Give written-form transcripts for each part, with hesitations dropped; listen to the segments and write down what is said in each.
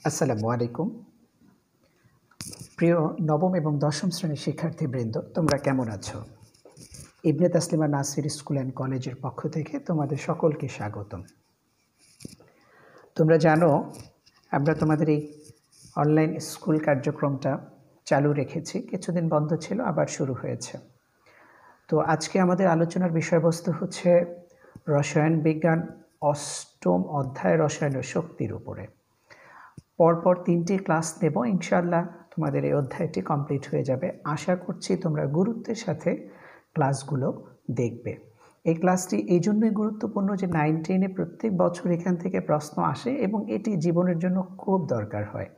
আসসালামু আলাইকুম। প্রিয় নবম এবং দশম শ্রেণীর শিক্ষার্থীবৃন্দ, তোমরা কেমন আছো? ইবনে তাসলিমা নাসির স্কুল অ্যান্ড কলেজের পক্ষ থেকে তোমাদের সকলকে স্বাগতম। তোমরা জানো আমরা তোমাদের এই অনলাইন স্কুল কার্যক্রমটা চালু রেখেছি, কিছুদিন বন্ধ ছিল, আবার শুরু হয়েছে। তো আজকে আমাদের আলোচনার বিষয়বস্তু হচ্ছে রসায়ন বিজ্ঞান অষ্টম অধ্যায় রসায়নের শক্তির উপরে। পরপর 3টি ক্লাস নেব, ইনশাআল্লাহ তোমাদের এই অধ্যায়টি কমপ্লিট হয়ে যাবে। আশা করছি তোমরা গুরুত্বের সাথে ক্লাসগুলো দেখবে। এই ক্লাসটি এই জন্যই গুরুত্বপূর্ণ যে 9-10-এ প্রত্যেক বছর এখান থেকে প্রশ্ন আসে এবং এটি জীবনের জন্য খুব দরকার হয়।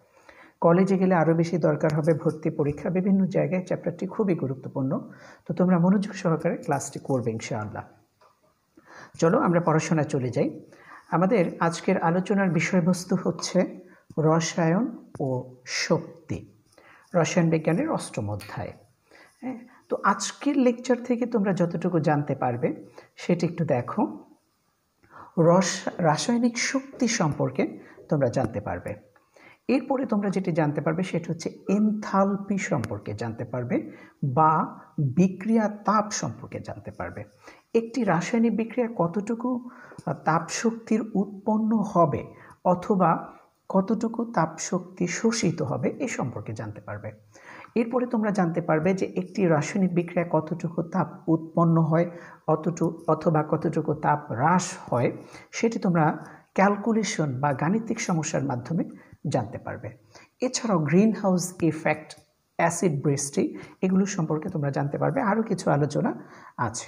কলেজে গেলে আরও বেশি দরকার হবে, ভর্তি পরীক্ষা বিভিন্ন জায়গায় চ্যাপ্টারটি খুবই গুরুত্বপূর্ণ। তো তোমরা মনোযোগ সহকারে ক্লাসটি করবে ইনশাআল্লাহ। চলো আমরা পড়াশোনায় চলে যাই। আমাদের আজকের আলোচনার বিষয়বস্তু হচ্ছে রসায়ন ও শক্তি, রসায়ন বিজ্ঞানের অষ্টম অধ্যায়। তো আজকের লেকচার থেকে তোমরা যতটুকু জানতে পারবে সেটি একটু দেখো। রাসায়নিক শক্তি সম্পর্কে তোমরা জানতে পারবে। এরপরে তোমরা যেটি জানতে পারবে সেটা হচ্ছে এনথালপি সম্পর্কে জানতে পারবে বা বিক্রিয়া তাপ সম্পর্কে জানতে পারবে। একটি রাসায়নিক বিক্রিয়া কতটুকু তাপ শক্তির উৎপন্ন হবে অথবা কতটুকু তাপ শক্তি শোষিত হবে এ সম্পর্কে জানতে পারবে। এরপরে তোমরা জানতে পারবে যে একটি রাসায়নিক বিক্রিয়া কতটুকু তাপ উৎপন্ন হয় অথবা কতটুকু তাপ হ্রাস হয় সেটি তোমরা ক্যালকুলেশন বা গাণিতিক সমস্যার মাধ্যমে জানতে পারবে। এছাড়াও গ্রিন হাউস ইফেক্ট, অ্যাসিড বৃষ্টি এগুলো সম্পর্কে তোমরা জানতে পারবে। আরও কিছু আলোচনা আছে।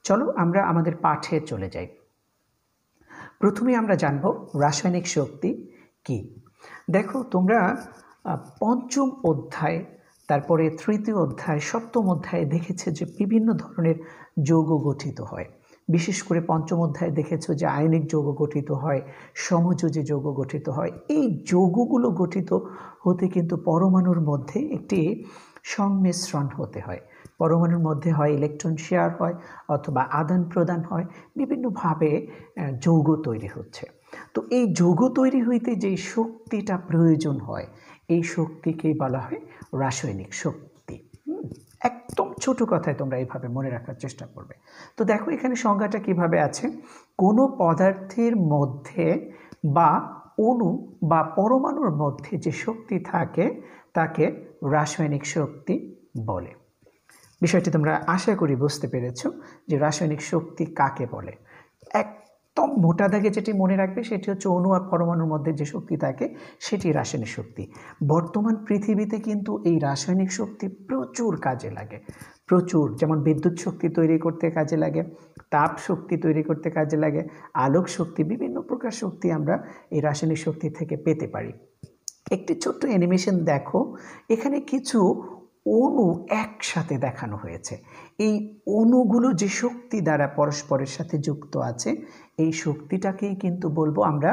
চলো আমরা আমাদের পাঠে চলে যাই। প্রথমে আমরা জানব রাসায়নিক শক্তি কি। দেখো তোমরা পঞ্চম অধ্যায়, তারপরে তৃতীয় অধ্যায়, সপ্তম অধ্যায়ে দেখেছে যে বিভিন্ন ধরনের যৌগ গঠিত হয়। বিশেষ করে পঞ্চম অধ্যায়ে দেখেছো যে আয়নিক যৌগ গঠিত হয়, সমযোজী যৌগ গঠিত হয়। এই যৌগগুলো গঠিত হতে কিন্তু পরমাণুর মধ্যে একটি সংমিশ্রণ হতে হয়। পরমাণুর মধ্যে হয় ইলেকট্রন শেয়ার হয় অথবা আদান প্রদান হয়, বিভিন্নভাবে যৌগ তৈরি হচ্ছে। তো এই যৌগ তৈরি হইতে যে শক্তিটা প্রয়োজন হয় এই শক্তিকেই বলা হয় রাসায়নিক শক্তি। একদম ছোট কথায় তোমরা এইভাবে মনে রাখার চেষ্টা করবে। তো দেখো এখানে সংজ্ঞাটা কিভাবে আছে। কোনো পদার্থের মধ্যে বা অণু বা পরমাণুর মধ্যে যে শক্তি থাকে তাকে রাসায়নিক শক্তি বলে। বিষয়টি তোমরা আশা করি বুঝতে পেরেছো যে রাসায়নিক শক্তি কাকে বলে। একদম মোটা দাগে যেটি মনে রাখবে সেটি হচ্ছে অণু আর পরমাণুর মধ্যে যে শক্তি থাকে সেটি রাসায়নিক শক্তি। বর্তমান পৃথিবীতে কিন্তু এই রাসায়নিক শক্তি প্রচুর কাজে লাগে, প্রচুর। যেমন বিদ্যুৎ শক্তি তৈরি করতে কাজে লাগে, তাপ শক্তি তৈরি করতে কাজে লাগে, আলোক শক্তি, বিভিন্ন প্রকার শক্তি আমরা এই রাসায়নিক শক্তি থেকে পেতে পারি। একটি ছোট্ট অ্যানিমেশন দেখো, এখানে কিছু অণু একসাথে দেখানো হয়েছে। এই অণুগুলো যে শক্তি দ্বারা পরস্পরের সাথে যুক্ত আছে এই শক্তিটাকেই কিন্তু বলবো আমরা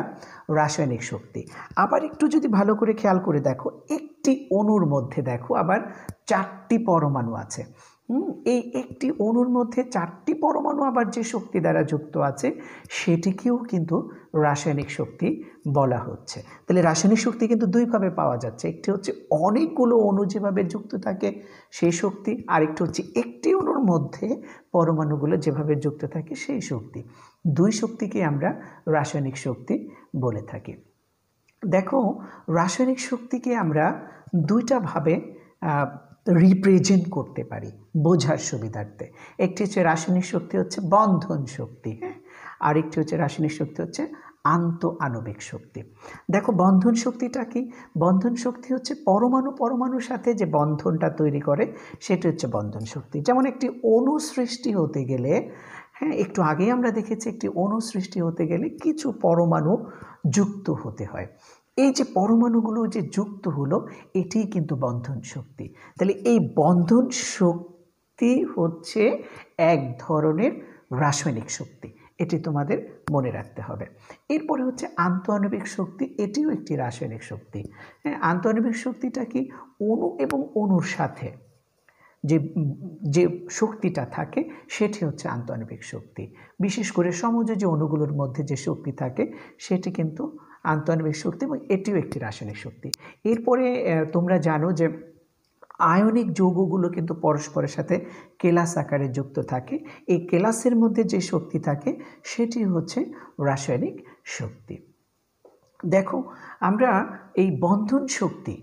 রাসায়নিক শক্তি। আবার একটু যদি ভালো করে খেয়াল করে দেখো, একটি অণুর মধ্যে দেখো আবার 4টি পরমাণু আছে। এই একটি অণুর মধ্যে 4টি পরমাণু আবার যে শক্তি দ্বারা যুক্ত আছে সেটিকেও কিন্তু রাসায়নিক শক্তি বলা হচ্ছে। তাহলে রাসায়নিক শক্তি কিন্তু দুইভাবে পাওয়া যাচ্ছে। একটি হচ্ছে অনেকগুলো অণু যেভাবে যুক্ত থাকে সেই শক্তি, আরেকটি হচ্ছে একটি অণুর মধ্যে পরমাণুগুলো যেভাবে যুক্ত থাকে সেই শক্তি। দুই শক্তিকে আমরা রাসায়নিক শক্তি বলে থাকি। দেখো রাসায়নিক শক্তিকে আমরা দুইটা ভাবে রিপ্রেজেন্ট করতে পারি বোঝার সুবিধার্থে। একটি হচ্ছে রাসায়নিক শক্তি হচ্ছে বন্ধন শক্তি, আরেকটি হচ্ছে রাসায়নিক শক্তি হচ্ছে আন্তঃআণবিক শক্তি। দেখো বন্ধন শক্তিটা কি? বন্ধন শক্তি হচ্ছে পরমাণুর সাথে যে বন্ধনটা তৈরি করে সেটা হচ্ছে বন্ধন শক্তি। যেমন একটি অণু সৃষ্টি হতে গেলে, একটু আগেই আমরা দেখেছি একটি অণু সৃষ্টি হতে গেলে কিছু পরমাণু যুক্ত হতে হয়। এই যে পরমাণুগুলো যে যুক্ত হলো এটিই কিন্তু বন্ধন শক্তি। তাহলে এই বন্ধন শক্তি হচ্ছে এক ধরনের রাসায়নিক শক্তি, এটি তোমাদের মনে রাখতে হবে। এরপরে হচ্ছে আন্তঃআণবিক শক্তি, এটিও একটি রাসায়নিক শক্তি। আন্তঃআণবিক শক্তিটা কি? অণু এবং অণুর সাথে যে শক্তিটা থাকে সেটি হচ্ছে আন্তঃআণবিক শক্তি। বিশেষ করে সমযোজী অণুগুলোর মধ্যে যে শক্তি থাকে সেটি কিন্তু আন্তঃআণবিক শক্তি এবং এটিও একটি রাসায়নিক শক্তি। এরপরে তোমরা জানো যে আয়নিক যৌগগুলো কিন্তু পরস্পরের সাথে কেলাস আকারে যুক্ত থাকে। এই কেলাসের মধ্যে যে শক্তি থাকে সেটি হচ্ছে রাসায়নিক শক্তি। দেখো আমরা এই বন্ধন শক্তি,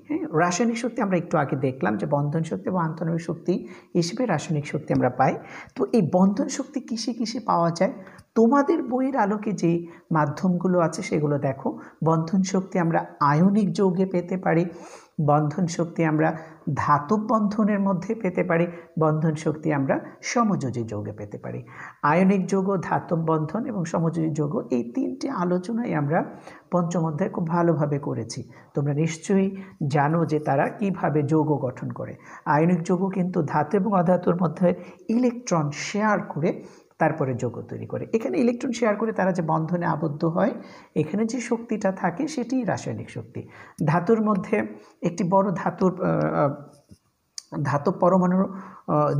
রাসায়নিক শক্তি আমরা একটু আগে দেখলাম যে বন্ধন শক্তি এবং আন্তঃআণবিক শক্তি হিসেবে রাসায়নিক শক্তি আমরা পাই। তো এই বন্ধন শক্তি কিসে কিসে পাওয়া যায়? তোমাদের বইয়ের আলোকে যে মাধ্যমগুলো আছে সেগুলো দেখো। বন্ধন শক্তি আমরা আয়নিক যৌগে পেতে পারি, বন্ধন শক্তি আমরা ধাতব বন্ধনের মধ্যে পেতে পারি, বন্ধন শক্তি আমরা সমযোজী যৌগে পেতে পারি। আয়নিক যৌগ, ধাতব বন্ধন এবং সমযোজী যৌগ, এই তিনটি আলোচনায় আমরা পঞ্চম অধ্যায়ে খুব ভালোভাবে করেছি। তোমরা নিশ্চয়ই জানো যে তারা কিভাবে যৌগ গঠন করে। আয়নিক যৌগ কিন্তু ধাতু এবং অধাতুর মধ্যে ইলেকট্রন শেয়ার করে তারপরে যৌগ তৈরি করে। এখানে ইলেকট্রন শেয়ার করে তারা যে বন্ধনে আবদ্ধ হয়, এখানে যে শক্তিটা থাকে সেটি রাসায়নিক শক্তি। ধাতুর মধ্যে একটি বড় ধাতব পরমাণু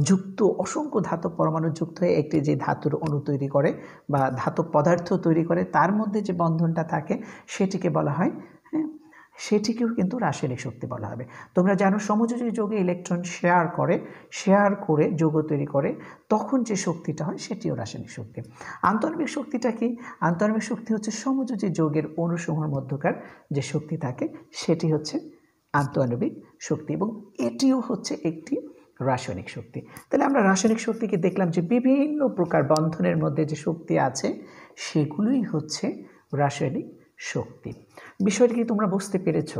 যুক্ত, অসংখ্য ধাতব পরমাণু যুক্ত হয়ে একটি যে ধাতুর অণু তৈরি করে বা ধাতব পদার্থ তৈরি করে, তার মধ্যে যে বন্ধনটা থাকে সেটিকে বলা হয়, সেটিকেও কিন্তু রাসায়নিক শক্তি বলা হবে। তোমরা জানো সমযোজী যৌগে ইলেকট্রন শেয়ার করে যৌগ তৈরি করে, তখন যে শক্তিটা হয় সেটিও রাসায়নিক শক্তি। আন্তঃআণবিক শক্তিটা কি? আন্তঃআণবিক শক্তি হচ্ছে সমযোজী যৌগের অণুসমূহের মধ্যকার যে শক্তি থাকে সেটি হচ্ছে আন্তঃআণবিক শক্তি এবং এটিও হচ্ছে একটি রাসায়নিক শক্তি। তাহলে আমরা রাসায়নিক শক্তিকে দেখলাম যে বিভিন্ন প্রকার বন্ধনের মধ্যে যে শক্তি আছে সেগুলোই হচ্ছে রাসায়নিক শক্তি। বিষয়টি কি তোমরা বুঝতে পেরেছ?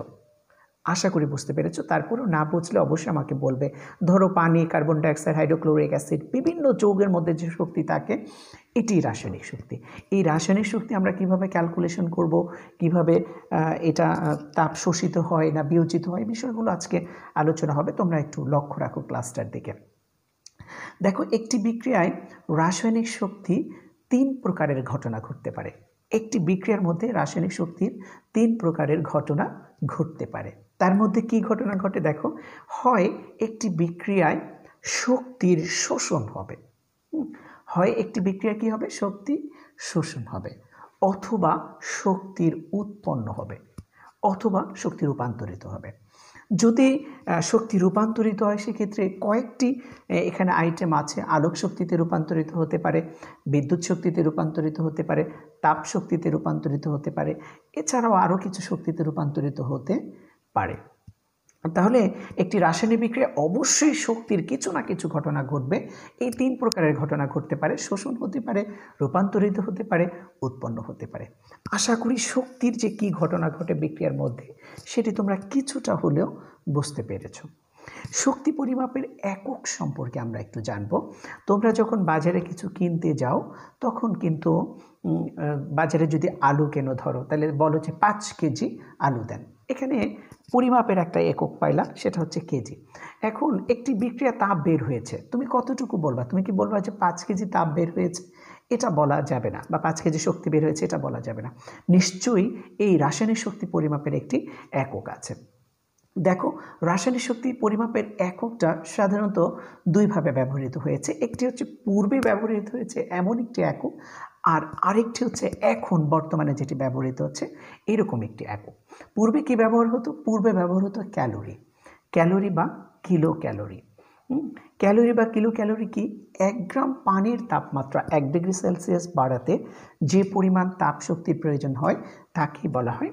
আশা করি বুঝতে পেরেছ। তারপরেও না বুঝলে অবশ্যই আমাকে বলবে। ধরো পানি, কার্বন ডাইঅক্সাইড, হাইড্রোক্লোরিক অ্যাসিড, বিভিন্ন যৌগের মধ্যে যে শক্তি থাকে এটি রাসায়নিক শক্তি। এই রাসায়নিক শক্তি আমরা কিভাবে ক্যালকুলেশন করব, কিভাবে এটা তাপ শোষিত হয় না বিয়োজিত হয়, বিষয়গুলো আজকে আলোচনা হবে। তোমরা একটু লক্ষ্য রাখো ক্লাসটার দিকে। দেখো, একটি বিক্রিয়ায় রাসায়নিক শক্তি 3 প্রকারের ঘটনা ঘটতে পারে। একটি বিক্রিয়ার মধ্যে রাসায়নিক শক্তির 3 প্রকারের ঘটনা ঘটতে পারে। তার মধ্যে কি ঘটনা ঘটে দেখো। হয় একটি বিক্রিয়ায় শক্তির শোষণ হবে, হয় একটি বিক্রিয়া কি হবে, শক্তি শোষণ হবে, অথবা শক্তির উৎপন্ন হবে, অথবা শক্তি রূপান্তরিত হবে। যদি শক্তি রূপান্তরিত হয় সেক্ষেত্রে কয়েকটি এখানে আইটেম আছে। আলোক শক্তিতে রূপান্তরিত হতে পারে, বিদ্যুৎ শক্তিতে রূপান্তরিত হতে পারে, তাপ শক্তিতে রূপান্তরিত হতে পারে, এছাড়াও আরও কিছু শক্তিতে রূপান্তরিত হতে পারে। তাহলে একটি রাসায়নিক বিক্রিয়া অবশ্যই শক্তির কিছু না কিছু ঘটনা ঘটবে। এই 3 প্রকারের ঘটনা ঘটতে পারে, শোষণ হতে পারে, রূপান্তরিত হতে পারে, উৎপন্ন হতে পারে। আশা করি শক্তির যে কি ঘটনা ঘটে বিক্রিয়ার মধ্যে সেটি তোমরা কিছুটা হলেও বুঝতে পেরেছ। শক্তি পরিমাপের একক সম্পর্কে আমরা একটু জানব। তোমরা যখন বাজারে কিছু কিনতে যাও তখন কিন্তু বাজারে যদি আলু কেনো, ধরো তাহলে বলো যে 5 কেজি আলু দেন। এখানে পরিমাপের একটা একক পাইলা, সেটা হচ্ছে কেজি। এখন একটি বিক্রিয়া তাপ বের হয়েছে, তুমি কতটুকু বলবা? তুমি কি বলবা যে 5 কেজি তাপ বের হয়েছে? এটা বলা যাবে না, বা 5 কেজি শক্তি বের হয়েছে এটা বলা যাবে না। নিশ্চয়ই এই রাসায়নিক শক্তি পরিমাপের একটি একক আছে। দেখো, রাসায়নিক শক্তি পরিমাপের এককটা সাধারণত 2 ভাবে ব্যবহৃত হয়েছে। একটি হচ্ছে পূর্বে ব্যবহৃত হয়েছে এমন একটি একক, আর আরেকটি হচ্ছে এখন বর্তমানে যেটি ব্যবহৃত হচ্ছে এরকম একটি একক। পূর্বে কি ব্যবহার হতো? পূর্বে ব্যবহার হতো ক্যালোরি, ক্যালোরি বা কিলো ক্যালোরি। ক্যালোরি বা কিলো ক্যালোরি কি? 1 গ্রাম পানির তাপমাত্রা 1 ডিগ্রি সেলসিয়াস বাড়াতে যে পরিমাণ তাপ শক্তির প্রয়োজন হয় তাকে বলা হয়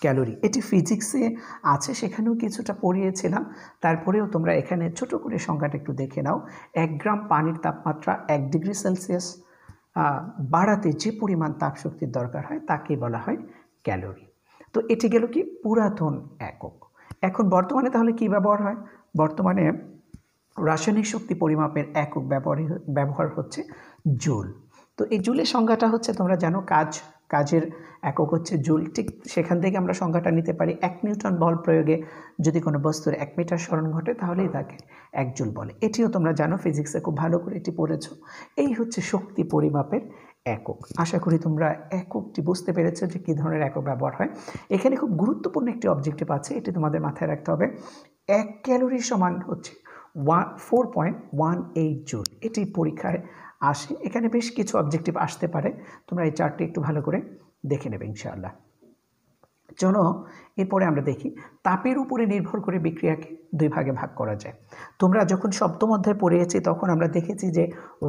ক্যালোরি। এটি ফিজিক্সে আছে, সেখানেও কিছুটা পড়িয়েছিলাম। তারপরেও তোমরা এখানে ছোট করে সংখ্যাটা একটু দেখে নাও। 1 গ্রাম পানির তাপমাত্রা 1 ডিগ্রি সেলসিয়াস বাড়াতে যে পরিমাণ তাপ শক্তির দরকার হয় তাকে বলা হয় ক্যালোরি। তো এটি গেল কি পুরাতন একক। এখন বর্তমানে তাহলে কি ব্যবহার হয়? বর্তমানে রাসায়নিক শক্তি পরিমাপের একক ব্যবহার হচ্ছে জুল। তো এই জুলের সংজ্ঞাটা হচ্ছে, তোমরা জানো কাজের একক হচ্ছে জুল। ঠিক সেখান থেকে আমরা সংজ্ঞাটা নিতে পারি। 1 নিউটন বল প্রয়োগে যদি কোনো বস্তুর 1 মিটার সরণ ঘটে তাহলেই তাকে 1 জুল বলে। এটিও তোমরা জানো, ফিজিক্সে খুব ভালো করে এটি পড়েছো। এই হচ্ছে শক্তি পরিমাপের একক। আশা করি তোমরা এককটি বুঝতে পেরেছো যে কী ধরনের একক ব্যবহার হয়। এখানে খুব গুরুত্বপূর্ণ একটি অবজেক্টিভ আছে, এটি তোমাদের মাথায় রাখতে হবে। 1 ক্যালোরি সমান হচ্ছে 4.18 জুল। এটি পরীক্ষায় আসে। এখানে বেশ কিছু অবজেক্টিভ আসতে পারে, তোমরা এই চার্টটি একটু ভালো করে দেখে নেবে ইনশাআল্লাহ। চলো এরপরে আমরা দেখি তাপের উপরে নির্ভর করে বিক্রিয়াকে দুই ভাগে ভাগ করা যায়। তোমরা যখন সপ্তম অধ্যায় পড়িয়েছি তখন আমরা দেখেছি যে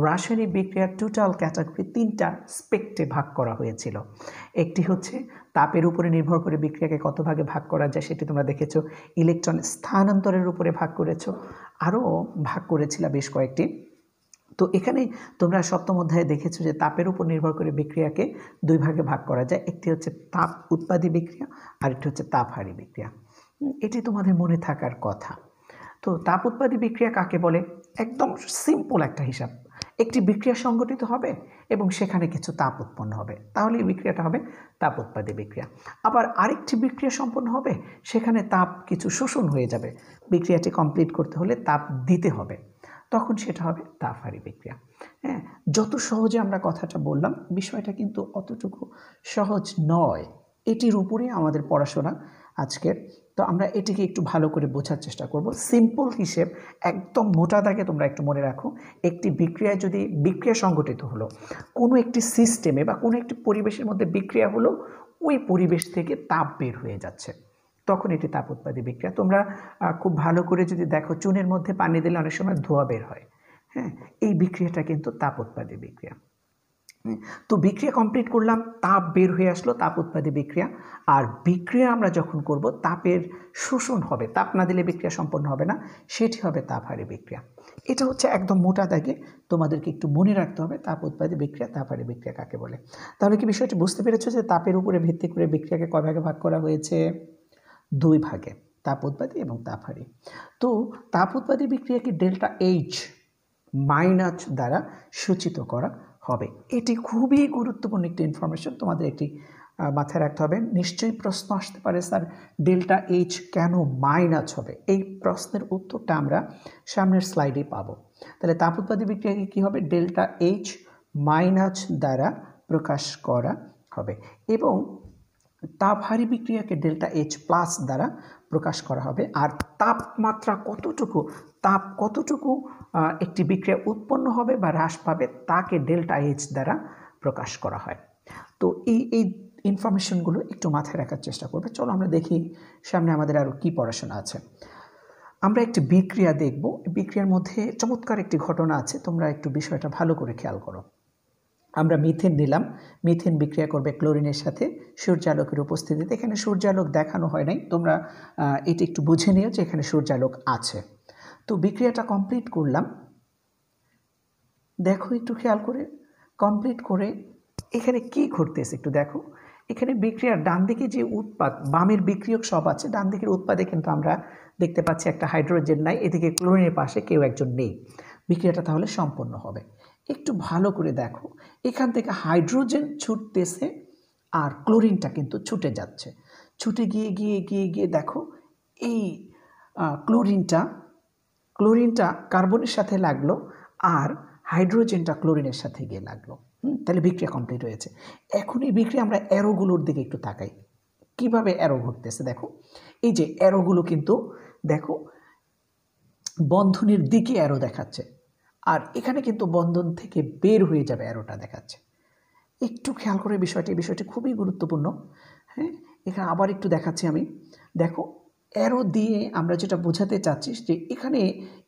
রাসায়নিক বিক্রিয়ার টোটাল ক্যাটাগরি তিনটা স্পেক্টে ভাগ করা হয়েছিল। একটি হচ্ছে তাপের উপরে নির্ভর করে বিক্রিয়াকে কত ভাগে ভাগ করা যায় সেটি তোমরা দেখেছো, ইলেকট্রন স্থানান্তরের উপরে ভাগ করেছো, আরও ভাগ করেছিল বেশ কয়েকটি। তো এখানে তোমরা সপ্তম অধ্যায়ে দেখেছো যে তাপের উপর নির্ভর করে বিক্রিয়াকে দুই ভাগে ভাগ করা যায়। একটি হচ্ছে তাপ উৎপাদী বিক্রিয়া আর একটি হচ্ছে তাপহারী বিক্রিয়া। এটি তোমাদের মনে থাকার কথা। তো তাপ উৎপাদী বিক্রিয়া কাকে বলে? একদম সিম্পল একটা হিসাব, একটি বিক্রিয়া সংঘটিত হবে এবং সেখানে কিছু তাপ উৎপন্ন হবে, তাহলে এই বিক্রিয়াটা হবে তাপ উৎপাদী বিক্রিয়া। আবার আরেকটি বিক্রিয়া সম্পন্ন হবে, সেখানে তাপ কিছু শোষণ হয়ে যাবে, বিক্রিয়াটি কমপ্লিট করতে হলে তাপ দিতে হবে, তখন সেটা হবে তাপহারী বিক্রিয়া। হ্যাঁ, যত সহজে আমরা কথাটা বললাম, বিষয়টা কিন্তু অতটুকু সহজ নয়। এটির উপরে আমাদের পড়াশোনা আজকের। তো আমরা এটিকে একটু ভালো করে বোঝার চেষ্টা করব। সিম্পল হিসেব একদম মোটা দাগে তোমরা একটু মনে রাখো, একটি বিক্রিয়ায় যদি বিক্রিয়া সংঘটিত হলো, কোনো একটি সিস্টেমে বা কোনো একটি পরিবেশের মধ্যে বিক্রিয়া হলো, ওই পরিবেশ থেকে তাপ বের হয়ে যাচ্ছে, তখন এটি তাপ উৎপাদী বিক্রিয়া। তোমরা খুব ভালো করে যদি দেখো, চুনের মধ্যে পানি দিলে অনেক সময় ধোঁয়া বের হয়। হ্যাঁ, এই বিক্রিয়াটা কিন্তু তাপ উৎপাদী বিক্রিয়া। তো বিক্রিয়া কমপ্লিট করলাম, তাপ বের হয়ে আসলো, তাপ উৎপাদী বিক্রিয়া। আর বিক্রিয়া আমরা যখন করব, তাপের শোষণ হবে, তাপ না দিলে বিক্রিয়া সম্পন্ন হবে না, সেটি হবে তাপহারী বিক্রিয়া। এটা হচ্ছে একদম মোটা দাগে তোমাদেরকে একটু মনে রাখতে হবে, তাপ উৎপাদী বিক্রিয়া, তাপহারী বিক্রিয়া কাকে বলে। তাহলে কি বিষয়টি বুঝতে পেরেছো যে তাপের উপরে ভিত্তি করে বিক্রিয়াকে কয় ভাগে ভাগ করা হয়েছে? দুই ভাগে, তাপ উৎপাদী এবং তাপহারী। তো তাপ উৎপাদী বিক্রিয়াকে ডেল্টা এইচ মাইনাস দ্বারা সূচিত করা হবে। এটি খুবই গুরুত্বপূর্ণ একটি ইনফরমেশন, তোমাদের এটি মাথায় রাখতে হবে। নিশ্চয়ই প্রশ্ন আসতে পারে, স্যার ডেল্টা এইচ কেন মাইনাস হবে? এই প্রশ্নের উত্তরটা আমরা সামনের স্লাইডে পাবো। তাহলে তাপ উৎপাদী বিক্রিয়াকে কী হবে? ডেল্টা এইচ মাইনাস দ্বারা প্রকাশ করা হবে, এবং তাপহারী বিক্রিয়াকে ডেল্টা এইচ প্লাস দ্বারা প্রকাশ করা হবে। আর তাপমাত্রা কতটুকু, তাপ কতটুকু একটি বিক্রিয়া উৎপন্ন হবে বা হ্রাস পাবে, তাকে ডেল্টা এইচ দ্বারা প্রকাশ করা হয়। তো এই ইনফরমেশনগুলো একটু মাথায় রাখার চেষ্টা করবে। চলো আমরা দেখি সামনে আমাদের আরও কী পড়াশোনা আছে। আমরা একটি বিক্রিয়া দেখব। বিক্রিয়ার মধ্যে চমৎকার একটি ঘটনা আছে, তোমরা একটু বিষয়টা ভালো করে খেয়াল করো। আমরা মিথেন নিলাম, মিথেন বিক্রিয়া করবে ক্লোরিনের সাথে সূর্যালোকের উপস্থিতিতে। এখানে সূর্যালোক দেখানো হয় নাই, তোমরা এটি একটু বুঝে নিও যে এখানে সূর্যালোক আছে। তো বিক্রিয়াটা কমপ্লিট করলাম, দেখো একটু খেয়াল করে, কমপ্লিট করে এখানে কি ঘটতেছে একটু দেখো। এখানে বিক্রিয়ার ডান দিকে যে উৎপাদ, বামের বিক্রিয়ক সব আছে, ডান দিকের উৎপাদে কিন্তু আমরা দেখতে পাচ্ছি একটা হাইড্রোজেন নাই, এদিকে ক্লোরিনের পাশে কেউ একজন নেই। বিক্রিয়াটা তাহলে সম্পন্ন হবে। একটু ভালো করে দেখো, এখান থেকে হাইড্রোজেন ছুটতেছে আর ক্লোরিনটা কিন্তু ছুটে যাচ্ছে। ছুটে গিয়ে গিয়ে গিয়ে গিয়ে দেখো, এই ক্লোরিনটা কার্বনের সাথে লাগলো আর হাইড্রোজেনটা ক্লোরিনের সাথে গিয়ে লাগলো। তাহলে বিক্রিয়া কমপ্লিট হয়েছে। এখন এই বিক্রিয়া আমরা অ্যারোগুলোর দিকে একটু তাকাই, কিভাবে অ্যারো ঘটতেছে দেখো। এই যে অ্যারোগুলো কিন্তু দেখো বন্ধনের দিকে অ্যারো দেখাচ্ছে, আর এখানে কিন্তু বন্ধন থেকে বের হয়ে যাবে অ্যারোটা দেখাচ্ছে। একটু খেয়াল করে বিষয়টি খুবই গুরুত্বপূর্ণ। হ্যাঁ, এখানে আবার একটু দেখাচ্ছি আমি, দেখো অ্যারো দিয়ে আমরা যেটা বোঝাতে চাচ্ছি যে এখানে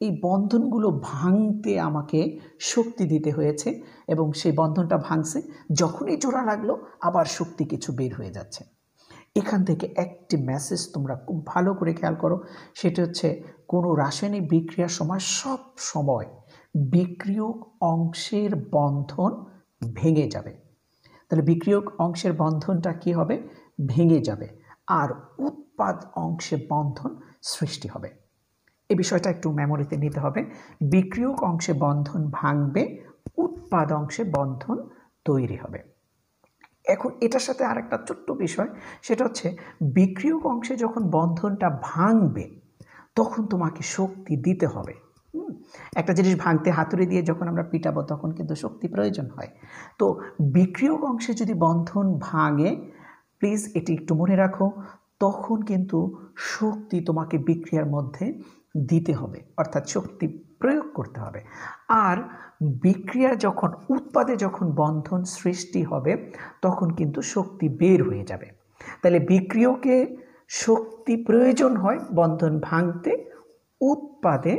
এই বন্ধনগুলো ভাঙতে আমাকে শক্তি দিতে হয়েছে, এবং সেই বন্ধনটা ভাঙছে, যখনই জোড়া লাগলো আবার শক্তি কিছু বের হয়ে যাচ্ছে। এখান থেকে একটি মেসেজ তোমরা খুব ভালো করে খেয়াল করো, সেটা হচ্ছে কোনো রাসায়নিক বিক্রিয়ার সময় সব সময় বিক্রিয়ক অংশের বন্ধন ভেঙে যাবে। তাহলে বিক্রিয়ক অংশের বন্ধনটা কি হবে? ভেঙে যাবে, আর উৎপাদ অংশে বন্ধন সৃষ্টি হবে। এই বিষয়টা একটু মেমোরিতে নিতে হবে। বিক্রিয়ক অংশে বন্ধন ভাঙবে, উৎপাদ অংশে বন্ধন তৈরি হবে। এখন এটার সাথে আরেকটা ছোট্ট বিষয়, সেটা হচ্ছে বিক্রিয়ক অংশে যখন বন্ধনটা ভাঙবে তখন তোমাকে শক্তি দিতে হবে। একটা জিনিস ভাঙতে হাতুড়ি দিয়ে যখন আমরা পিটাবো তখন কিন্তু শক্তি প্রয়োজন হয়। তো বিক্রিয়ক অংশে যদি বন্ধন ভাঙে, প্লিজ এটি একটু মনে রাখো, তখন কিন্তু শক্তি তোমাকে বিক্রিয়ার মধ্যে দিতে হবে, অর্থাৎ শক্তি প্রয়োগ করতে হবে। আর বিক্রিয়া উৎপাদে যখন বন্ধন সৃষ্টি হবে তখন কিন্তু শক্তি বের হয়ে যাবে। তাহলে বিক্রিয়কে শক্তি প্রয়োজন হয় বন্ধন ভাঙতে, উৎপাদে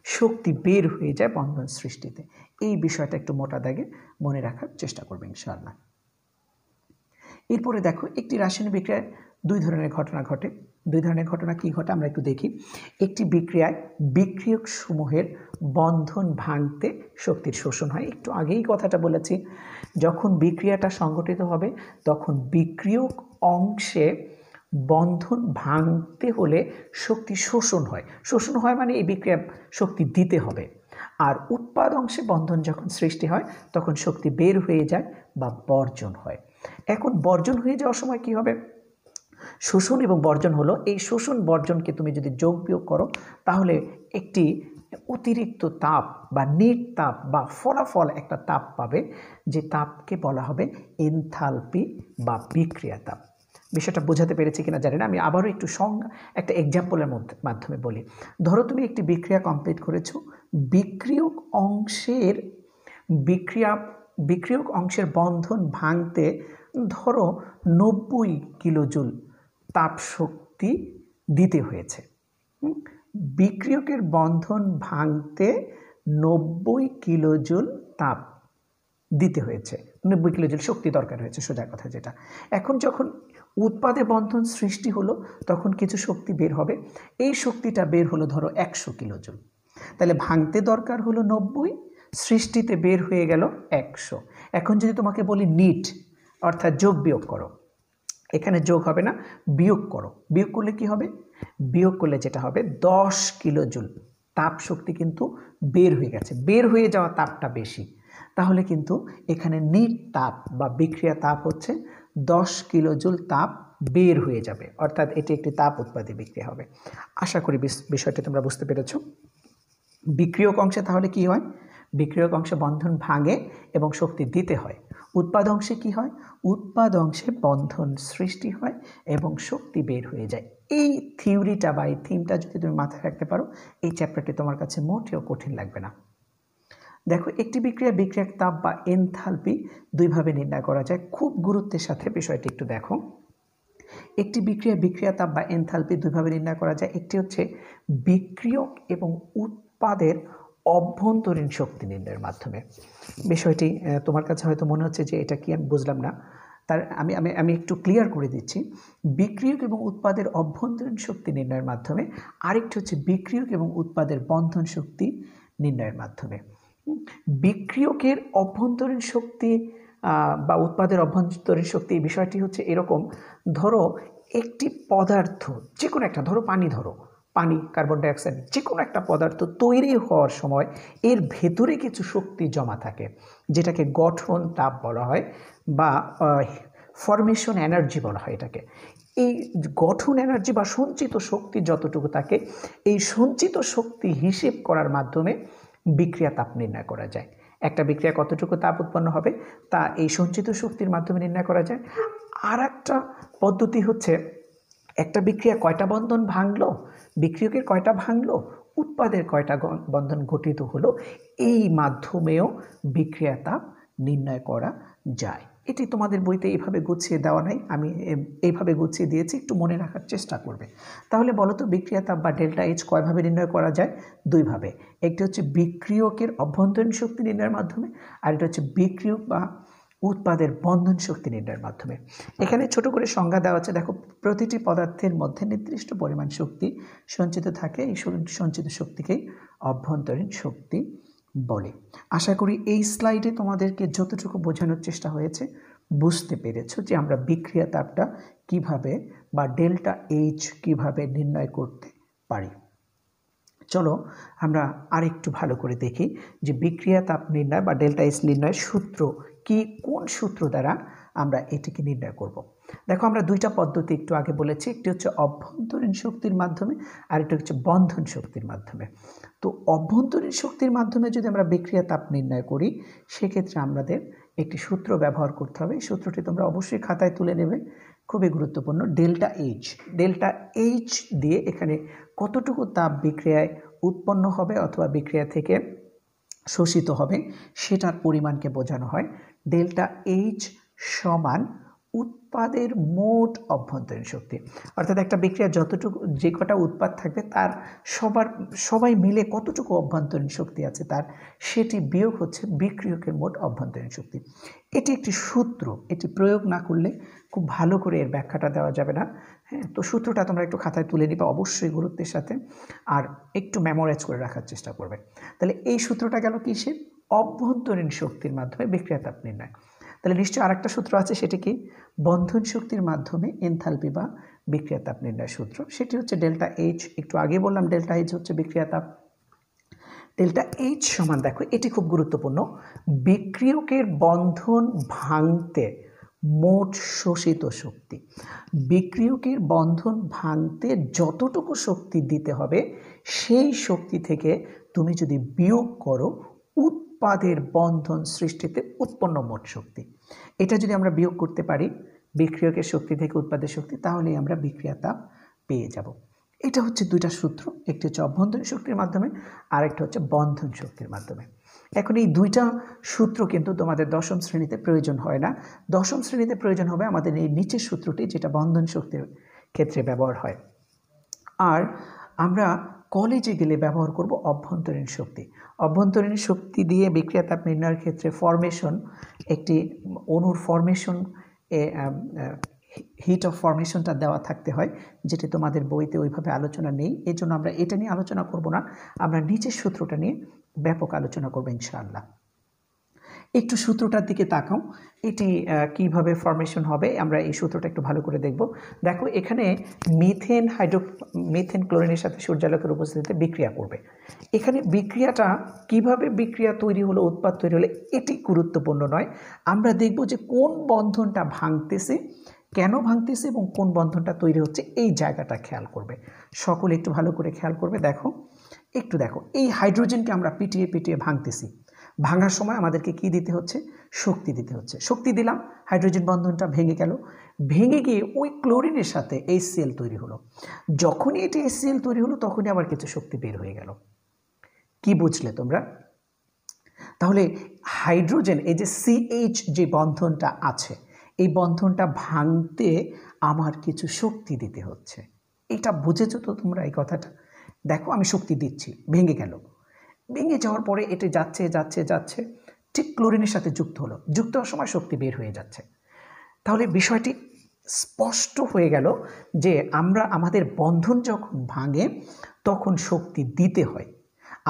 শক্তি বের হয়ে যায় বন্ধন সৃষ্টিতে। এই বিষয়টা একটু মোটা দাগে মনে রাখার চেষ্টা করবে ইনশাআল্লাহ। এরপরে দেখো, একটি রাসায়নিক বিক্রিয়ায় দুই ধরনের ঘটনা ঘটে। দুই ধরনের ঘটনা কি ঘটে আমরা একটু দেখি। একটি বিক্রিয়ায় বিক্রিয়ক সমূহের বন্ধন ভাঙতে শক্তির শোষণ হয়। একটু আগেই কথাটা বলেছি, যখন বিক্রিয়াটা সংঘটিত হবে তখন বিক্রিয়ক অংশে বন্ধন ভাঙতে হলে শক্তি শোষণ হয়। শোষণ হয় মানে এই বিক্রিয়া শক্তি দিতে হবে। আর উৎপাদ অংশে বন্ধন যখন সৃষ্টি হয় তখন শক্তি বের হয়ে যায় বা বর্জন হয়। এখন বর্জন হয়ে যাওয়ার সময় কি হবে? শোষণ এবং বর্জন হলো। এই শোষণ বর্জনকে তুমি যদি যোগ বিয়োগ করো তাহলে একটি অতিরিক্ত তাপ বা নেট তাপ বা ফলাফল একটা তাপ পাবে, যে তাপকে বলা হবে এনথালপি বা বিক্রিয়া তাপ। বিষয়টা বোঝাতে পেরেছি কিনা জানি না, আমি আবারও একটু একটা এক্সাম্পলের মাধ্যমে বলি। ধরো তুমি একটি বিক্রিয়া কমপ্লিট করেছো, বিক্রিয়ক অংশের বন্ধন ভাঙতে ধরো 90 কিলোজুল তাপ শক্তি দিতে হয়েছে। বিক্রিয়কের বন্ধন ভাঙতে 90 কিলোজুল তাপ দিতে হয়েছে, 90 কিলোজুল শক্তি দরকার হয়েছে, সোজা কথা যেটা। এখন যখন উৎপাদে বন্ধন সৃষ্টি হলো তখন কিছু শক্তি বের হবে। এই শক্তিটা বের হলো ধরো 100 কিলোজুল। তাহলে ভাঙতে দরকার হলো 90, সৃষ্টিতে বের হয়ে গেল 100। এখন যদি তোমাকে বলি নিট অর্থাৎ যোগ বিয়োগ করো, এখানে যোগ হবে না, বিয়োগ করো। বিয়োগ করলে কি হবে? বিয়োগ করলে যেটা হবে 10 কিলোজুল তাপ শক্তি কিন্তু বের হয়ে গেছে। বের হয়ে যাওয়া তাপটা বেশি, তাহলে কিন্তু এখানে নিট তাপ বা বিক্রিয়া তাপ হচ্ছে 10 কিলোজুল তাপ বের হয়ে যাবে, অর্থাৎ এটি একটি তাপ উৎপাদী বিক্রিয়া হবে। আশা করি বিষয়টি তোমরা বুঝতে পেরেছো। বিক্রিয়ক অংশে তাহলে কি হয়? বিক্রিয়ক অংশে বন্ধন ভাঙে এবং শক্তি দিতে হয়। উৎপাদ অংশে কি হয়? উৎপাদ অংশে বন্ধন সৃষ্টি হয় এবং শক্তি বের হয়ে যায়। এই থিওরিটা বা এই থিমটা যদি তুমি মাথায় রাখতে পারো, এই চ্যাপ্টারটি তোমার কাছে মোটেও কঠিন লাগবে না। দেখো, একটি বিক্রিয়ার তাপ বা এনথালপি দুইভাবে নির্ণয় করা যায়। খুব গুরুত্বের সাথে বিষয়টি একটু দেখো। একটি বিক্রিয়া তাপ বা এনথালপি দুইভাবে নির্ণয় করা যায়। একটি হচ্ছে বিক্রিয়ক এবং উৎপাদের অভ্যন্তরীণ শক্তি নির্ণয়ের মাধ্যমে। বিষয়টি তোমার কাছে হয়তো মনে হচ্ছে যে এটা কি, আমি বুঝলাম না। তার আমি একটু ক্লিয়ার করে দিচ্ছি। বিক্রিয়ক এবং উৎপাদের অভ্যন্তরীণ শক্তি নির্ণয়ের মাধ্যমে, আরেকটি হচ্ছে বিক্রিয়ক এবং উৎপাদের বন্ধন শক্তি নির্ণয়ের মাধ্যমে। বিক্রিয়কের অভ্যন্তরীণ শক্তি বা উৎপাদের অভ্যন্তরীণ শক্তি, এই বিষয়টি হচ্ছে এরকম। ধরো একটি পদার্থ, যে কোনো একটা, ধরো পানি, কার্বন ডাইঅক্সাইড, যে কোনো একটা পদার্থ তৈরি হওয়ার সময় এর ভেতরে কিছু শক্তি জমা থাকে, যেটাকে গঠন তাপ বলা হয় বা ফরমেশন এনার্জি বলা হয় এটাকে। এই গঠন এনার্জি বা সঞ্চিত শক্তি যতটুকু থাকে, এই সঞ্চিত শক্তি হিসেব করার মাধ্যমে বিক্রিয়া তাপ নির্ণয় করা যায়। একটা বিক্রিয়া কতটুকু তাপ উৎপন্ন হবে তা এই সঞ্চিত শক্তির মাধ্যমে নির্ণয় করা যায়। আর একটা পদ্ধতি হচ্ছে, একটা বিক্রিয়া কয়টা বন্ধন ভাঙলো, বিক্রিয়কের কয়টা ভাঙলো, উৎপাদের কয়টা বন্ধন গঠিত হলো, এই মাধ্যমেও বিক্রিয়া তাপ নির্ণয় করা যায়। এটি তোমাদের বইতে এইভাবে গুছিয়ে দেওয়া নাই, আমি এইভাবে গুছিয়ে দিয়েছি, একটু মনে রাখার চেষ্টা করবে। তাহলে বলো তো, বিক্রিয়া তাপ বা ডেল্টা এইচ কয়ভাবে নির্ণয় করা যায়? দুইভাবে। একটি হচ্ছে বিক্রিয়কের অভ্যন্তরীণ শক্তি নির্ণয়ের মাধ্যমে, আর এটা হচ্ছে বিক্রিয়ক বা উৎপাদের বন্ধন শক্তি নির্ণয়ের মাধ্যমে। এখানে ছোট করে সংজ্ঞা দেওয়া আছে। দেখো, প্রতিটি পদার্থের মধ্যে নির্দিষ্ট পরিমাণ শক্তি সঞ্চিত থাকে, এই সঞ্চিত শক্তিকেই অভ্যন্তরীণ শক্তি বলে। আশা করি এই স্লাইডে তোমাদেরকে যতটুকু বোঝানোর চেষ্টা হয়েছে বুঝতে পেরেছো যে আমরা বিক্রিয়া তাপটা কিভাবে বা ডেল্টা এইচ কিভাবে নির্ণয় করতে পারি। চলো আমরা আরেকটু ভালো করে দেখি যে বিক্রিয়া তাপ নির্ণয় বা ডেল্টা এইচ নির্ণয়ের সূত্র কি, কোন সূত্র দ্বারা আমরা এটিকে নির্ণয় করব। দেখো, আমরা দুইটা পদ্ধতি একটু আগে বলেছি, একটি হচ্ছে অভ্যন্তরীণ শক্তির মাধ্যমে আর একটি হচ্ছে বন্ধন শক্তির মাধ্যমে। তো অভ্যন্তরীণ শক্তির মাধ্যমে যদি আমরা বিক্রিয়া তাপ নির্ণয় করি, সেক্ষেত্রে আমাদের একটি সূত্র ব্যবহার করতে হবে। এই সূত্রটি তোমরা অবশ্যই খাতায় তুলে নেবে, খুবই গুরুত্বপূর্ণ। ডেল্টা এইচ দিয়ে এখানে কতটুকু তাপ বিক্রিয়ায় উৎপন্ন হবে অথবা বিক্রিয়া থেকে শোষিত হবে সেটার পরিমাণকে বোঝানো হয়। ডেল্টা এইচ সমান উৎপাদের মোট অভ্যন্তরীণ শক্তি, অর্থাৎ একটা বিক্রিয়া যতটুকু যে কটা উৎপাদ থাকবে তার সবাই মিলে কতটুকু অভ্যন্তরীণ শক্তি আছে তার, সেটি বিয়োগ হচ্ছে বিক্রিয়কের মোট অভ্যন্তরীণ শক্তি। এটি একটি সূত্র, এটি প্রয়োগ না করলে খুব ভালো করে এর ব্যাখ্যাটা দেওয়া যাবে না। হ্যাঁ, তো সূত্রটা তোমরা একটু খাতায় তুলে নিবে অবশ্যই গুরুত্বের সাথে, আর একটু মেমোরাইজ করে রাখার চেষ্টা করবে। তাহলে এই সূত্রটা গেল কিসের? অভ্যন্তরীণ শক্তির মাধ্যমে বিক্রিয়া তাপ নির্ণয়। তাহলে নিশ্চয়ই আরেকটা সূত্র আছে, সেটি কি? বন্ধন শক্তির মাধ্যমে এনথালপি বা বিক্রিয়া তাপ নির্ণয় সূত্র, সেটি হচ্ছে ডেল্টা এইচ। একটু আগে বললাম ডেল্টা এইচ হচ্ছে বিক্রিয়া তাপ। ডেল্টা এইচ সমান, দেখো এটি খুব গুরুত্বপূর্ণ, বিক্রিয়কের বন্ধন ভাঙতে মোট শোষিত শক্তি। বিক্রিয়কের বন্ধন ভাঙতে যতটুকু শক্তি দিতে হবে সেই শক্তি থেকে তুমি যদি বিয়োগ করো উৎপাদের বন্ধন সৃষ্টিতে উৎপন্ন মোট শক্তি, এটা যদি আমরা বিয়োগ করতে পারি বিক্রিয়কের শক্তি থেকে উৎপাদের শক্তি, তাহলেই আমরা বিক্রিয়া তাপ পেয়ে যাব। এটা হচ্ছে দুইটা সূত্র, একটি হচ্ছে অভ্যন্তরীণ শক্তির মাধ্যমে, আরেকটা হচ্ছে বন্ধন শক্তির মাধ্যমে। এখন এই দুইটা সূত্র কিন্তু তোমাদের দশম শ্রেণীতে প্রয়োজন হয় না। দশম শ্রেণীতে প্রয়োজন হবে আমাদের এই নিচের সূত্রটি, যেটা বন্ধন শক্তির ক্ষেত্রে ব্যবহার হয়। আর আমরা কলেজে গেলে ব্যবহার করব অভ্যন্তরীণ শক্তি। অভ্যন্তরীণ শক্তি দিয়ে বিক্রিয়া তাপ নির্ণয়ের ক্ষেত্রে ফরমেশন, একটি অণুর ফরমেশন, হিট অফ ফরমেশনটা দেওয়া থাকতে হয়, যেটি তোমাদের বইতে ওইভাবে আলোচনা নেই। এই জন্য আমরা এটা নিয়ে আলোচনা করব না, আমরা নিচের সূত্রটা নিয়ে ব্যাপক আলোচনা করবো ইনশাআল্লাহ। একটু সূত্রটার দিকে তাকাও, এটি কিভাবে ফরমেশন হবে আমরা এই সূত্রটা একটু ভালো করে দেখব। দেখো এখানে মিথেন ক্লোরিনের সাথে সূর্যালোকের উপস্থিতিতে বিক্রিয়া করবে। এখানে বিক্রিয়াটা কিভাবে বিক্রিয়া তৈরি হলো, উৎপাদ তৈরি হলো, এটি গুরুত্বপূর্ণ নয়। আমরা দেখব যে কোন বন্ধনটা ভাঙতেছে, কেন ভাঙতেছে এবং কোন বন্ধনটা তৈরি হচ্ছে, এই জায়গাটা খেয়াল করবে। সকলে একটু ভালো করে খেয়াল করবে। দেখো এই হাইড্রোজেনকে আমরা পিটিয়ে পিটিয়ে ভাঙতেছি। ভাঙার সময় আমাদেরকে কি দিতে হচ্ছে? শক্তি দিতে হচ্ছে। শক্তি দিলাম, হাইড্রোজেন বন্ধনটা ভেঙে গেল, ভেঙে গিয়ে ওই ক্লোরিনের সাথে HCl তৈরি হলো। যখনই এটি HCl তৈরি হলো তখনই আবার কিছু শক্তি বের হয়ে গেল। কি বুঝলে তোমরা? তাহলে হাইড্রোজেন, এই যে CH যে বন্ধনটা আছে, এই বন্ধনটা ভাঙতে আমার কিছু শক্তি দিতে হচ্ছে। এটা বুঝেছো তো তোমরা এই কথাটা? দেখো আমি শক্তি দিচ্ছি, ভেঙে গেল, ভেঙে যাওয়ার পরে এটি যাচ্ছে যাচ্ছে যাচ্ছে, ঠিক ক্লোরিনের সাথে যুক্ত হলো, যুক্ত হওয়ার সময় শক্তি বের হয়ে যাচ্ছে। তাহলে বিষয়টি স্পষ্ট হয়ে গেল যে আমরা আমাদের বন্ধন যখন ভাঙে তখন শক্তি দিতে হয়,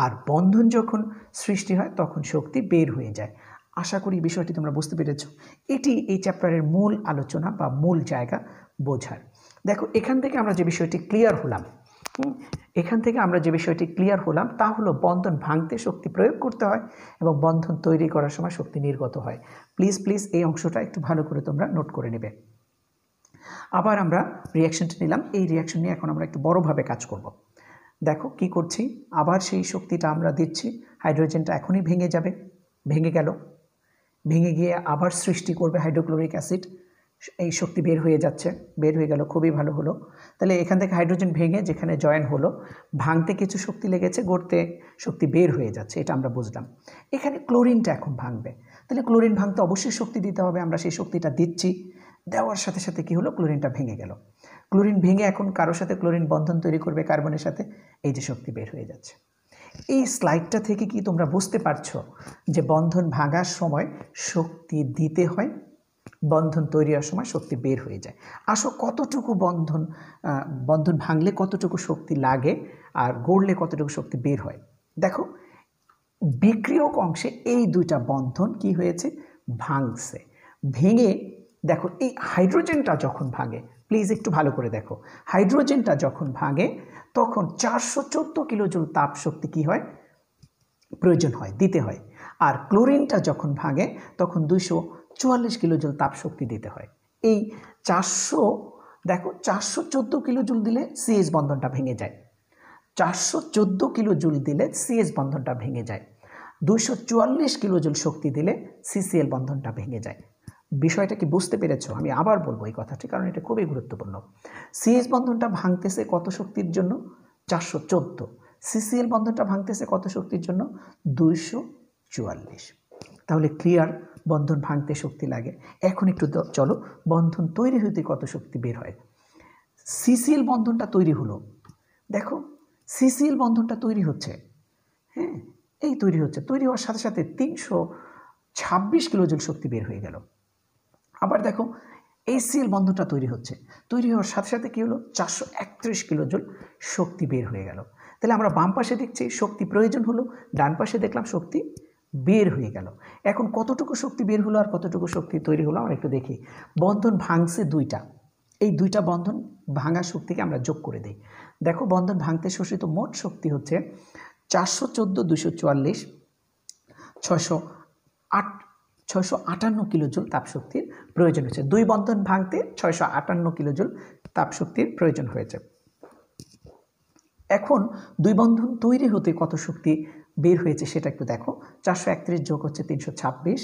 আর বন্ধন যখন সৃষ্টি হয় তখন শক্তি বের হয়ে যায়। আশা করি বিষয়টি তোমরা বুঝতে পেরেছো। এটি এই চ্যাপ্টারের মূল আলোচনা বা মূল জায়গা বোঝার। দেখো এখান থেকে আমরা যে বিষয়টি ক্লিয়ার হলাম, তা হলো বন্ধন ভাঙতে শক্তি প্রয়োগ করতে হয় এবং বন্ধন তৈরি করার সময় শক্তি নির্গত হয়। প্লিজ এই অংশটা একটু ভালো করে তোমরা নোট করে নেবে। আবার আমরা রিয়াকশনটা নিলাম, এই রিয়াকশন নিয়ে এখন আমরা একটু বড়ভাবে কাজ করব। দেখো কি করছি, আবার সেই শক্তিটা আমরা দিচ্ছি। হাইড্রোজেনটা এখনই ভেঙে যাবে, ভেঙে গেল, ভেঙে গিয়ে আবার সৃষ্টি করবে হাইড্রোক্লোরিক অ্যাসিড। এই শক্তি বের হয়ে যাচ্ছে, বের হয়ে গেল, খুবই ভালো হলো। তাহলে এখান থেকে হাইড্রোজেন ভেঙে যেখানে জয়েন হলো, ভাঙতে কিছু শক্তি লেগেছে, গড়তে শক্তি বের হয়ে যাচ্ছে, এটা আমরা বুঝলাম। এখানে ক্লোরিনটা এখন ভাঙবে, তাহলে ক্লোরিন ভাঙতে অবশ্যই শক্তি দিতে হবে, আমরা সেই শক্তিটা দিচ্ছি। দেওয়ার সাথে সাথে কি হলো, ক্লোরিনটা ভেঙে গেল। ক্লোরিন ভেঙে এখন কারোর সাথে ক্লোরিন বন্ধন তৈরি করবে কার্বনের সাথে, এই যে শক্তি বের হয়ে যাচ্ছে। এই স্লাইডটা থেকে কি তোমরা বুঝতে পারছো যে বন্ধন ভাঙার সময় শক্তি দিতে হয়, বন্ধন তৈরি হওয়ার সময় শক্তি বের হয়ে যায়। আসো কতটুকু বন্ধন ভাঙলে কতটুকু শক্তি লাগে আর গড়লে কতটুকু শক্তি বের হয়। দেখো বিক্রিয়ক অংশে এই দুইটা বন্ধন কি হয়েছে, ভাঙছে। ভেঙে দেখো এই হাইড্রোজেনটা যখন ভাঙে, প্লিজ একটু ভালো করে দেখো, হাইড্রোজেনটা যখন ভাঙে তখন 414 কিলোজুল তাপ শক্তি কি হয়, প্রয়োজন হয়, দিতে হয়। আর ক্লোরিনটা যখন ভাঙে তখন 244 কিলোজুল তাপ শক্তি দিতে হয়। এই 414 কিলোজুল দিলে CH বন্ধনটা ভেঙে যায়, 414 কিলোজুল দিলে CH বন্ধনটা ভেঙে যায়, 244 কিলোজুল শক্তি দিলে CCl বন্ধনটা ভেঙে যায়। বিষয়টা কি বুঝতে পেরেছো? আমি আবার বলবো এই কথাটি, কারণ এটা খুবই গুরুত্বপূর্ণ। CH বন্ধনটা ভাঙতেছে কত শক্তির জন্য, 414। CCl বন্ধনটা ভাঙতেছে কত শক্তির জন্য, 244। তাহলে ক্লিয়ার, বন্ধন ভাঙতে শক্তি লাগে। এখন একটু চলো বন্ধন তৈরি হতে কত শক্তি বের হয়। সিসিএল বন্ধনটা তৈরি হলো, দেখো সিসিএল বন্ধনটা তৈরি হচ্ছে, হ্যাঁ এই তৈরি হচ্ছে, তৈরি হওয়ার সাথে সাথে 326 কিলোজুল শক্তি বের হয়ে গেল। আবার দেখো HCl বন্ধনটা তৈরি হচ্ছে, তৈরি হওয়ার সাথে সাথে কী হলো 431 কিলোজুল শক্তি বের হয়ে গেল। তাহলে আমরা বাম পাশে দেখছি শক্তি প্রয়োজন হলো, ডান পাশে দেখলাম শক্তি বের হয়ে গেল। এখন কতটুকু শক্তি বের হলো আর কতটুকু শক্তি তৈরি হলো আমরা একটু দেখি। বন্ধন ভাঙছে দুইটা, এই দুইটা বন্ধন ভাঙা শক্তিকে আমরা যোগ করে দিই। দেখো বন্ধন ভাঙতে শোষিত মোট শক্তি হচ্ছে 414, 244, 658 কিলোজুল তাপশক্তির প্রয়োজন হয়েছে। দুই বন্ধন ভাঙতে 658 কিলোজুল তাপশক্তির প্রয়োজন হয়েছে। এখন দুই বন্ধন তৈরি হতে কত শক্তি বের হয়েছে সেটা একটু দেখো। 431 যোগ হচ্ছে 326,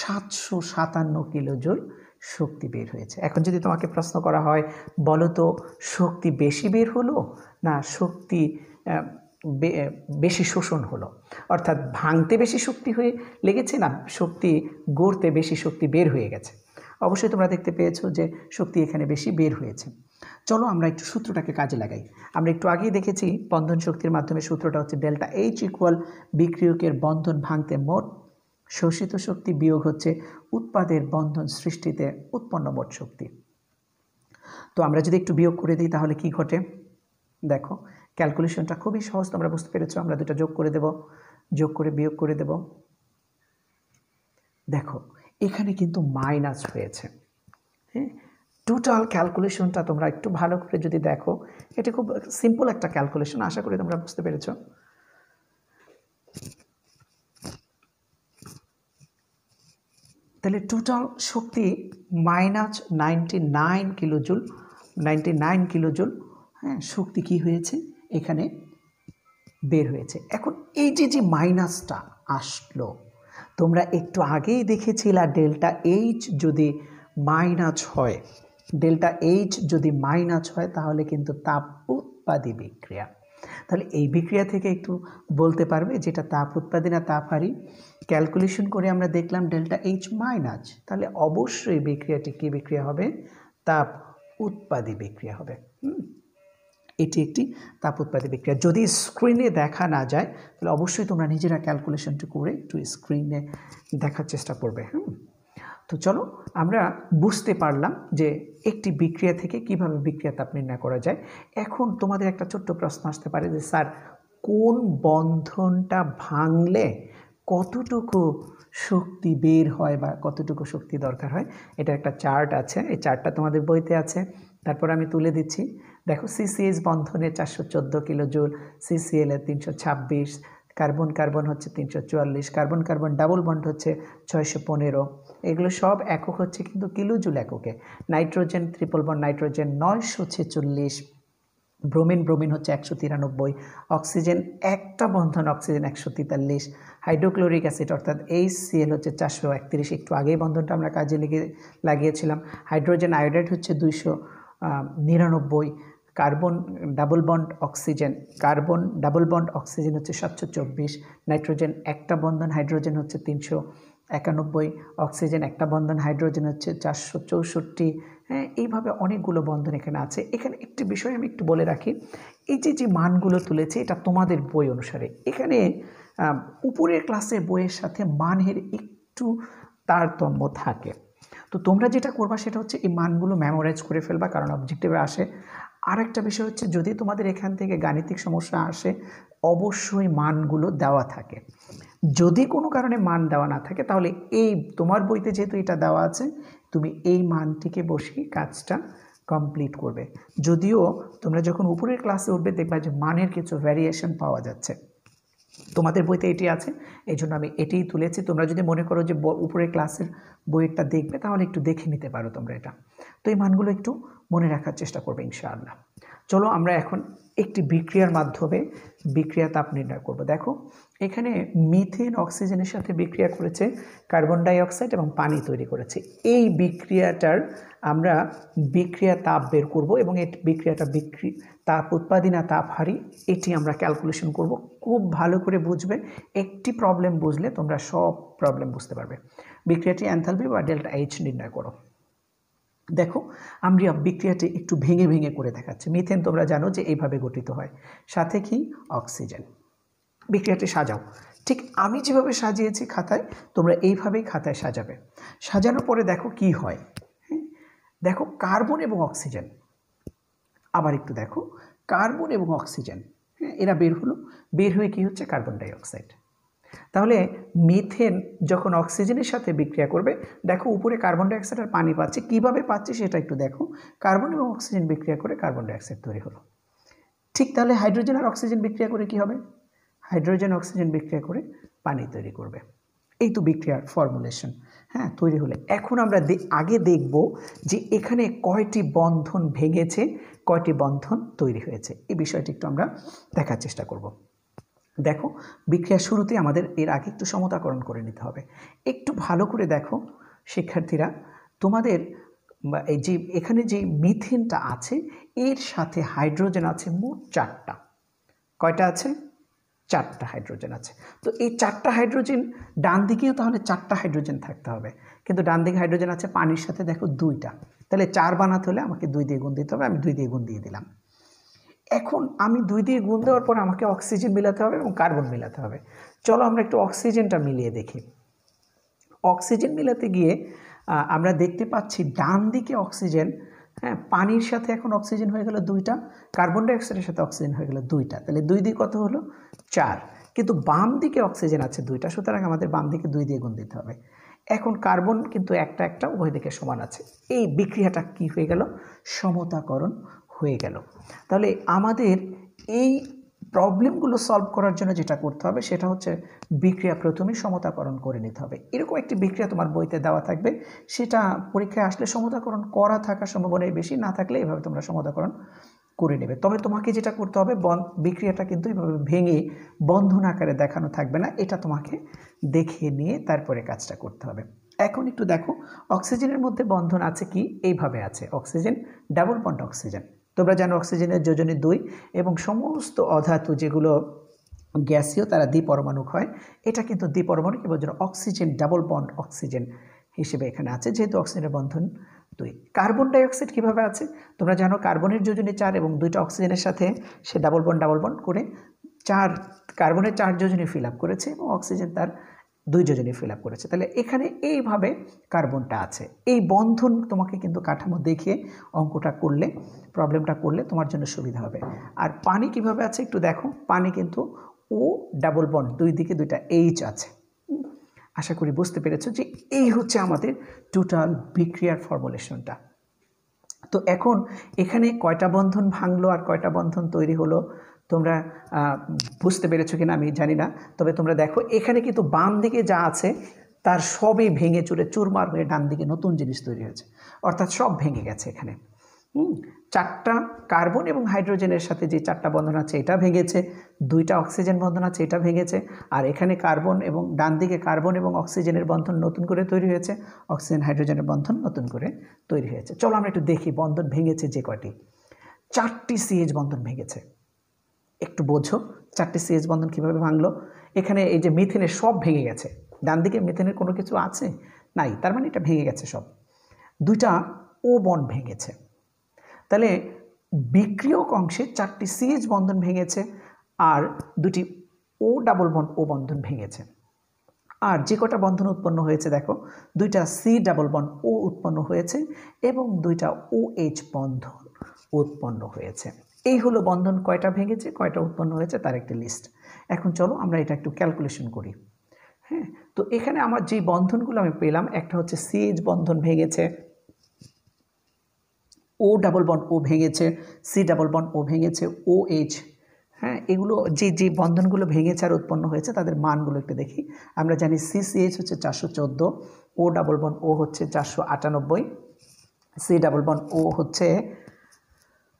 757 কিলোজুল শক্তি বের হয়েছে। এখন যদি তোমাকে প্রশ্ন করা হয় বলো তো শক্তি বেশি বের হলো না শক্তি বেশি শোষণ হলো, অর্থাৎ ভাঙতে বেশি শক্তি হয়ে লেগেছে না শক্তি গড়তে বেশি শক্তি বের হয়ে গেছে। অবশ্যই তোমরা দেখতে পেয়েছো যে শক্তি এখানে বেশি বের হয়েছে। চলো আমরা একটু সূত্রটাকে কাজে লাগাই। আমরা একটু আগেই দেখেছি বন্ধন শক্তির মাধ্যমে সূত্রটা হচ্ছে ডেল্টা এইচ ইকুয়াল বিক্রিয়কের বন্ধন ভাঙতে মোট শোষিত শক্তি বিয়োগ হচ্ছে উৎপাদের বন্ধন সৃষ্টিতে উৎপন্ন মোট শক্তি। তো আমরা যদি একটু বিয়োগ করে দিই তাহলে কি ঘটে দেখো, ক্যালকুলেশনটা খুবই সহজ, তোমরা বুঝতে পেরেছো। আমরা দুটো যোগ করে দেব, যোগ করে বিয়োগ করে দেব। দেখো এখানে কিন্তু মাইনাস হয়েছে, হ্যাঁ টোটাল ক্যালকুলেশনটা তোমরা একটু ভালো করে যদি দেখো, এটা খুব সিম্পল একটা ক্যালকুলেশন, আশা করি তোমরা বুঝতে পেরেছো। তাহলে টোটাল শক্তি মাইনাস 99 কিলোজুল, 99 কিলোজুল, হ্যাঁ শক্তি কি হয়েছে এখানে বের হয়েছে। এখন এই যে মাইনাসটা আসলো, তোমরা একটু আগেই দেখেছিলা ডেল্টা এইচ যদি মাইনাস হয়, ডেল্টা এইচ যদি মাইনাস হয় তাহলে কিন্তু তাপ উৎপাদী বিক্রিয়া। তাহলে এই বিক্রিয়া থেকে একটু বলতে পারবে যেটা তাপ উৎপাদী না তাপ হারি। ক্যালকুলেশন করে আমরা দেখলাম ডেল্টা এইচ মাইনাস, তাহলে অবশ্যই বিক্রিয়াটি কী বিক্রিয়া হবে, তাপ উৎপাদী বিক্রিয়া হবে। এটি একটি তাপ উৎপাদী বিক্রিয়া। যদি স্ক্রিনে দেখা না যায় তাহলে অবশ্যই তোমরা নিজেরা ক্যালকুলেশনটি করে একটু স্ক্রিনে দেখার চেষ্টা করবে। তো চলো আমরা বুঝতে পারলাম যে একটি বিক্রিয়া থেকে কিভাবে বিক্রিয়া তাপ নির্ণয় করা যায়। এখন তোমাদের একটা ছোট্ট প্রশ্ন আসতে পারে যে স্যার কোন বন্ধনটা ভাঙলে কতটুকু শক্তি বের হয় বা কতটুকু শক্তি দরকার হয়, এটা একটা চার্ট আছে, এই চার্টটা তোমাদের বইতে আছে, তারপর আমি তুলে দিচ্ছি। দেখো সিসিএইচ বন্ধনে 414 কিলোজুল, সিসিএল এর 326, কার্বন কার্বন হচ্ছে 344, কার্বন কার্বন ডাবল বন্ড হচ্ছে 615, এগুলো সব একক হচ্ছে কিন্তু কিলোজুল এককে। Nitrogen triple bond nitrogen 946, bromine bromine হচ্ছে 193, অক্সিজেন একটা বন্ধন অক্সিজেন 143, হাইড্রোক্লোরিক অ্যাসিড অর্থাৎ HCl হচ্ছে 431, একটু আগেই বন্ধনটা আমরা কাজে লাগিয়েছিলাম। হাইড্রোজেন আয়োডাইড হচ্ছে 299, carbon double bond oxygen, carbon double bond oxygen হচ্ছে 724, নাইট্রোজেন একটা বন্ধন হাইড্রোজেন হচ্ছে 391, অক্সিজেন একটা বন্ধন হাইড্রোজেন হচ্ছে 464। হ্যাঁ এইভাবে অনেকগুলো বন্ধন এখানে আছে। এখানে একটি বিষয় আমি একটু বলে রাখি, এই যে মানগুলো তুলেছে এটা তোমাদের বই অনুসারে, এখানে উপরের ক্লাসের বইয়ের সাথে মানের একটু তারতম্য থাকে। তো তোমরা যেটা করবা সেটা হচ্ছে এই মানগুলো মেমোরাইজ করে ফেলবা, কারণ অবজেক্টিভে আসে। আর একটা বিষয় হচ্ছে যদি তোমাদের এখান থেকে গাণিতিক সমস্যা আসে অবশ্যই মানগুলো দেওয়া থাকে। যদি কোনো কারণে মান দেওয়া না থাকে তাহলে এই তোমার বইতে যেহেতু এটা দেওয়া আছে তুমি এই মানটিকে বসিয়ে কাজটা কমপ্লিট করবে। যদিও তোমরা যখন উপরের ক্লাসে উঠবে দেখবা যে মানের কিছু ভ্যারিয়েশন পাওয়া যাচ্ছে, তোমাদের বইতে এটি আছে এই জন্য আমি এটিই তুলেছি। তোমরা যদি মনে করো যে উপরের ক্লাসের বইটা দেখবে তাহলে একটু দেখে নিতে পারো তোমরা এটা। তো এই মানগুলো একটু মনে রাখার চেষ্টা করবে ইনশাআল্লাহ। চলো আমরা এখন একটি বিক্রিয়ার মাধ্যমে বিক্রিয়া তাপ নির্ণয় করব। দেখো এখানে মিথেন অক্সিজেনের সাথে বিক্রিয়া করেছে, কার্বন ডাই অক্সাইড এবং পানি তৈরি করেছে। এই বিক্রিয়াটার আমরা বিক্রিয়া তাপ বের করব এবং এই বিক্রিয়াটা তাপ উৎপাদী না তাপ হারি এটি আমরা ক্যালকুলেশন করব। খুব ভালো করে বুঝবে, একটি প্রবলেম বুঝলে তোমরা সব প্রবলেম বুঝতে পারবে। বিক্রিয়াটি এনথালপি বা ডেল্টা এইচ নির্ণয় করো। দেখো আমরা বিক্রিয়াটি একটু ভেঙে ভেঙে করে দেখাচ্ছি। মিথেন তোমরা জানো যে এইভাবে গঠিত হয়, সাথে কি অক্সিজেন। বিক্রিয়াটি সাজাও, ঠিক আমি যেভাবে সাজিয়েছি খাতায় তোমরা এইভাবেই খাতায় সাজাবে। সাজানোর পরে দেখো কি হয়। দেখো কার্বন এবং অক্সিজেন, আবার একটু দেখো কার্বন এবং অক্সিজেন, এরা বের হলো, বের হয়ে কি হচ্ছে কার্বন ডাই অক্সাইড। তাহলে মিথেন যখন অক্সিজেনের সাথে বিক্রিয়া করবে, দেখো উপরে কার্বন ডাই অক্সাইড আর পানি পাচ্ছে, কিভাবে পাচ্ছে সেটা একটু দেখো। কার্বন এবং অক্সিজেন বিক্রিয়া করে কার্বন ডাই অক্সাইড তৈরি হলো। ঠিক তাহলে হাইড্রোজেন আর অক্সিজেন বিক্রিয়া করে কি হবে? হাইড্রোজেন অক্সিজেন বিক্রিয়া করে পানি তৈরি করবে। এই তো বিক্রিয়ার ফর্মুলেশন। হ্যাঁ, তৈরি হলে এখন আমরা আগে দেখব যে এখানে কয়টি বন্ধন ভেঙেছে, কয়টি বন্ধন তৈরি হয়েছে, এই বিষয়টি একটু আমরা দেখার চেষ্টা করব। দেখো বিক্রিয়ার শুরুতে আমাদের এর আগে একটু সমতাকরণ করে নিতে হবে। একটু ভালো করে দেখো শিক্ষার্থীরা, তোমাদের এই যে এখানে যে মিথেনটা আছে এর সাথে হাইড্রোজেন আছে মোট 4টা। কয়টা আছে? 4টা হাইড্রোজেন আছে। তো এই 4টা হাইড্রোজেন ডান দিকেও তাহলে 4টা হাইড্রোজেন থাকতে হবে, কিন্তু ডান দিকে হাইড্রোজেন আছে পানির সাথে দেখো 2টা, তাহলে 4 বানাতে হলে আমাকে 2 দিয়ে গুণ দিতে হবে। আমি 2 দিয়ে গুণ দিয়ে দিলাম। এখন আমি 2 দিয়ে গুণ দেওয়ার পর আমাকে অক্সিজেন মিলাতে হবে এবং কার্বন মিলাতে হবে। চলো আমরা একটু অক্সিজেনটা মিলিয়ে দেখি। অক্সিজেন মিলাতে গিয়ে আমরা দেখতে পাচ্ছি ডান দিকে অক্সিজেন, হ্যাঁ, পানির সাথে এখন অক্সিজেন হয়ে গেল 2টা, কার্বন ডাই অক্সাইডের সাথে অক্সিজেন হয়ে গেল 2টা, তাহলে 2 দিয়ে কত হলো? 4। কিন্তু বাম দিকে অক্সিজেন আছে 2টা, সুতরাং আমাদের বাম দিকে 2 দিয়ে গুণ দিতে হবে। এখন কার্বন কিন্তু একটা একটা উভয় দিকে সমান আছে। এই বিক্রিয়াটা কি হয়ে গেল? সমতাকরণ হয়ে গেল। তাহলে আমাদের এই প্রবলেমগুলো সলভ করার জন্য যেটা করতে হবে সেটা হচ্ছে বিক্রিয়া প্রথমে সমতাকরণ করে নিতে হবে। এরকম একটি বিক্রিয়া তোমার বইতে দেওয়া থাকবে, সেটা পরীক্ষায় আসলে সমতাকরণ করা থাকার সম্ভাবনা বেশি, না থাকলে এভাবে তোমরা সমতাকরণ করে নেবে। তবে তোমাকে যেটা করতে হবে, বিক্রিয়াটা কিন্তু এভাবে ভেঙে বন্ধন আকারে দেখানো থাকবে না, এটা তোমাকে দেখিয়ে নিয়ে তারপরে কাজটা করতে হবে। এখন একটু দেখো অক্সিজেনের মধ্যে বন্ধন আছে কি, এইভাবে আছে অক্সিজেন ডাবল বন্ড অক্সিজেন। তোমরা জানো অক্সিজেনের যোজনী 2 এবং সমস্ত অধাতু যেগুলো গ্যাসীয় তারা দ্বিপরমাণুক হয়। এটা কিন্তু দ্বিপরমাণুক এবং অক্সিজেন ডাবল বন্ড অক্সিজেন হিসেবে এখানে আছে, যেহেতু অক্সিজেনের বন্ধন 2। কার্বন ডাই অক্সাইড কীভাবে আছে? তোমরা জানো কার্বনের যোজনী 4 এবং 2টা অক্সিজেনের সাথে সে ডাবল বন্ড করে 4 কার্বনের 4 যোজনী ফিল আপ করেছে এবং অক্সিজেন তার 2 যোজনী ফিল আপ করেছে। তাহলে এখানে এইভাবে কার্বনটা আছে। এই বন্ধন তোমাকে কিন্তু কাঠামো দেখিয়ে অঙ্কটা করলে, প্রবলেমটা করলে তোমার জন্য সুবিধা হবে। আর পানি কিভাবে আছে একটু দেখো, পানি কিন্তু ও ডাবল বন্ড, 2 দিকে 2টা এইচ আছে। আশা করি বুঝতে পেরেছো যে এই হচ্ছে আমাদের টোটাল বিক্রিয়ার ফর্মুলেশনটা। তো এখন এখানে কয়টা বন্ধন ভাঙলো আর কয়টা বন্ধন তৈরি হলো তোমরা বুঝতে পেরেছো কিনা আমি জানি না। তবে তোমরা দেখো এখানে কিন্তু বাম দিকে যা আছে তার সবই ভেঙে চুরে চুরমার হয়ে ডান দিকে নতুন জিনিস তৈরি হয়েছে, অর্থাৎ সব ভেঙে গেছে। এখানে 4টা কার্বন এবং হাইড্রোজেনের সাথে যে 4টা বন্ধন আছে এটা ভেঙেছে, 2টা অক্সিজেন বন্ধন আছে এটা ভেঙেছে, আর এখানে কার্বন এবং ডান দিকে কার্বন এবং অক্সিজেনের বন্ধন নতুন করে তৈরি হয়েছে, অক্সিজেন হাইড্রোজেনের বন্ধন নতুন করে তৈরি হয়েছে। চলো আমরা একটু দেখি বন্ধন ভেঙেছে যে কয়টি। 4টি সিএইচ বন্ধন ভেঙেছে। একটু বোঝো 4টি সিএইচ বন্ধন কীভাবে ভাঙলো। এখানে এই যে মিথেনের সব ভেঙে গেছে, ডান দিকে মিথেনের কোনো কিছু আছে নাই, তার মানে এটা ভেঙে গেছে সব। 2টা ও বন্ড ভেঙেছে, তাহলে বিক্রিয়ক অংশে 4টি সিএইচ বন্ধন ভেঙেছে আর 2টি ও ডাবল বন্ড ও বন্ধন ভেঙেছে। আর যে কটা বন্ধন উৎপন্ন হয়েছে দেখো, 2টা সি ডাবল বন্ড ও উৎপন্ন হয়েছে এবং 2টা ও এইচ বন্ধন উৎপন্ন হয়েছে। এই হলো বন্ধন কয়টা ভেঙেছে, কয়টা উৎপন্ন হয়েছে তার একটি লিস্ট। এখন চলো আমরা এটা একটু ক্যালকুলেশন করি। হ্যাঁ, তো এখানে আমার যে বন্ধনগুলো আমি পেলাম, একটা হচ্ছে সিএইচ বন্ধন ভেঙেছে, ও ডাবল বন্ড ও ভেঙেছে, সি ডাবল বন্ড ও ভেঙেছে, ও এইচ। হ্যাঁ, এগুলো যে বন্ধনগুলো ভেঙেছে আর উৎপন্ন হয়েছে তাদের মানগুলো একটু দেখি। আমরা জানি সিসিএইচ হচ্ছে 414, ও ডাবল বন্ড ও হচ্ছে 498, সি ডাবল বন্ড ও হচ্ছে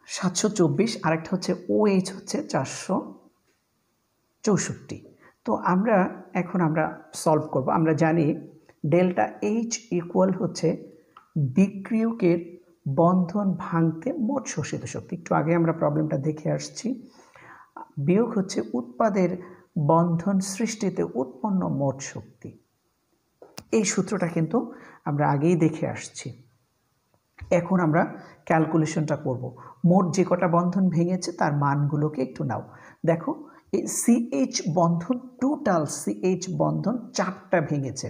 724, আরেকটা হচ্ছে ও এইচ হচ্ছে 464। তো আমরা সলভ করব। আমরা জানি ডেল্টা এইচ ইকুয়াল হচ্ছে বিক্রিয়কের বন্ধন ভাঙতে মোট শোষিত শক্তি। একটু আগে আমরা প্রবলেমটা দেখে আসছি। বিয়োগ হচ্ছে উৎপাদের বন্ধন সৃষ্টিতে উৎপন্ন মোট শক্তি। এই সূত্রটা কিন্তু আমরা আগেই দেখে আসছি। এখন আমরা ক্যালকুলেশনটা করব। মোট যে কটা বন্ধন ভেঙেছে তার মানগুলোকে একটু নাও। দেখো এই সিএইচ বন্ধন, টোটাল সিএইচ বন্ধন 4টা ভেঙেছে।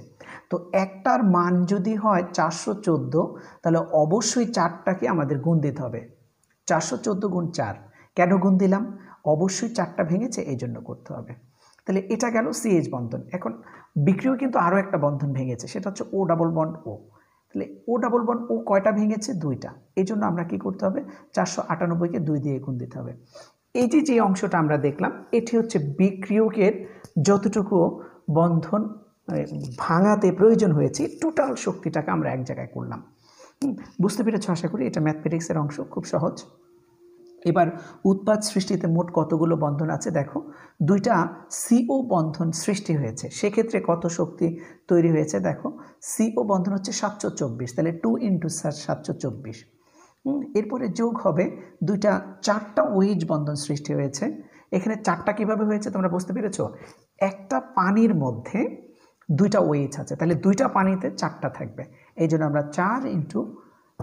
তো একটার মান যদি হয় 414, তাহলে অবশ্যই 4টাকে আমাদের গুণ দিতে হবে। 414 গুণ 4, কেন গুণ দিলাম? অবশ্যই 4টা ভেঙেছে, এই জন্য করতে হবে। তাহলে এটা গেল সিএইচ বন্ধন। এখন বিক্রিয় কিন্তু আরও একটা বন্ধন ভেঙেছে, সেটা হচ্ছে ও ডাবল বন্ড ও। তাহলে ও ডাবল বন্ড ও কয়টা ভেঙেছে? 2টা। এই জন্য আমরা কি করতে হবে? 498কে 2 দিয়ে গুণ দিতে হবে। এই যে অংশটা আমরা দেখলাম, এটি হচ্ছে বিক্রিয়কের যতটুকু বন্ধন ভাঙাতে প্রয়োজন হয়েছে, টোটাল শক্তিটাকে আমরা এক জায়গায় করলাম। বুঝতে পেরেছ আশা করি। এটা ম্যাথমেটিক্সের অংশ, খুব সহজ। এবার উৎপাদ সৃষ্টিতে মোট কতগুলো বন্ধন আছে দেখো। 2টা সিও বন্ধন সৃষ্টি হয়েছে, সেক্ষেত্রে কত শক্তি তৈরি হয়েছে দেখো। সিও বন্ধন হচ্ছে 724, তাহলে 2 × 724। এরপরে যোগ হবে 4টা ওএইচ বন্ধন সৃষ্টি হয়েছে। এখানে 4টা কিভাবে হয়েছে তোমরা বুঝতে পেরেছ? একটা পানির মধ্যে 2টা ওএইচ আছে, তাহলে 2টা পানিতে 4টা থাকবে, এই জন্য আমরা 4 ×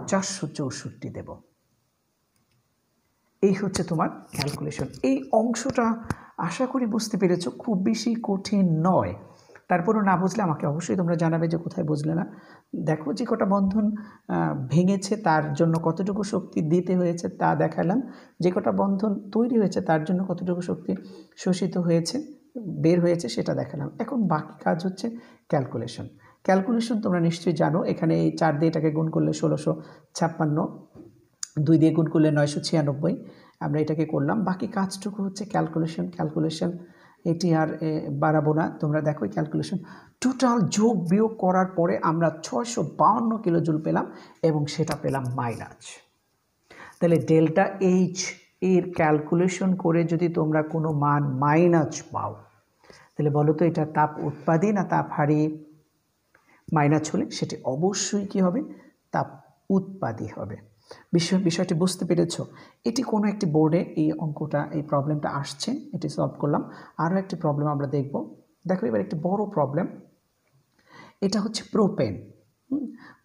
464 দেব। এই হচ্ছে তোমার ক্যালকুলেশন। এই অংশটা আশা করি বুঝতে পেরেছ, খুব বেশি কঠিন নয়। তারপরও না বুঝলে আমাকে অবশ্যই তোমরা জানাবে যে কোথায় বুঝলে না। দেখো যে কটা বন্ধন ভেঙেছে তার জন্য কতটুকু শক্তি দিতে হয়েছে তা দেখালাম, যে কটা বন্ধন তৈরি হয়েছে তার জন্য কতটুকু শক্তি শোষিত হয়েছে, বের হয়েছে, সেটা দেখালাম। এখন বাকি কাজ হচ্ছে ক্যালকুলেশন। ক্যালকুলেশন তোমরা নিশ্চয়ই জানো। এখানে এই 4 দিয়ে এটাকে গুণ করলে 1656, 2 দিয়ে গুণ করলে 996, আমরা এটাকে করলাম। বাকি কাজটুকু হচ্ছে ক্যালকুলেশন। এটি আর বাড়াবো না। তোমরা দেখো ক্যালকুলেশন টোটাল যোগ বিয়োগ করার পরে আমরা 652 কিলোজুল পেলাম এবং সেটা পেলাম মাইনাস। তাহলে ডেল্টা এইচ এর ক্যালকুলেশন করে যদি তোমরা কোনো মান মাইনাস পাও, তাহলে বলো তো এটা তাপ উৎপাদী না তাপ হারিয়ে? মাইনাস হলে সেটি অবশ্যই কি হবে? তাপ উৎপাদী হবে। বিষয়টি বুঝতে পেরেছ? এটি কোনো একটি বোর্ডে এই অঙ্কটা, এই প্রবলেমটা আসছে, এটি সলভ করলাম। আরও একটি প্রবলেম আমরা দেখব। দেখো এবার একটি বড় প্রবলেম, এটা হচ্ছে প্রোপেন।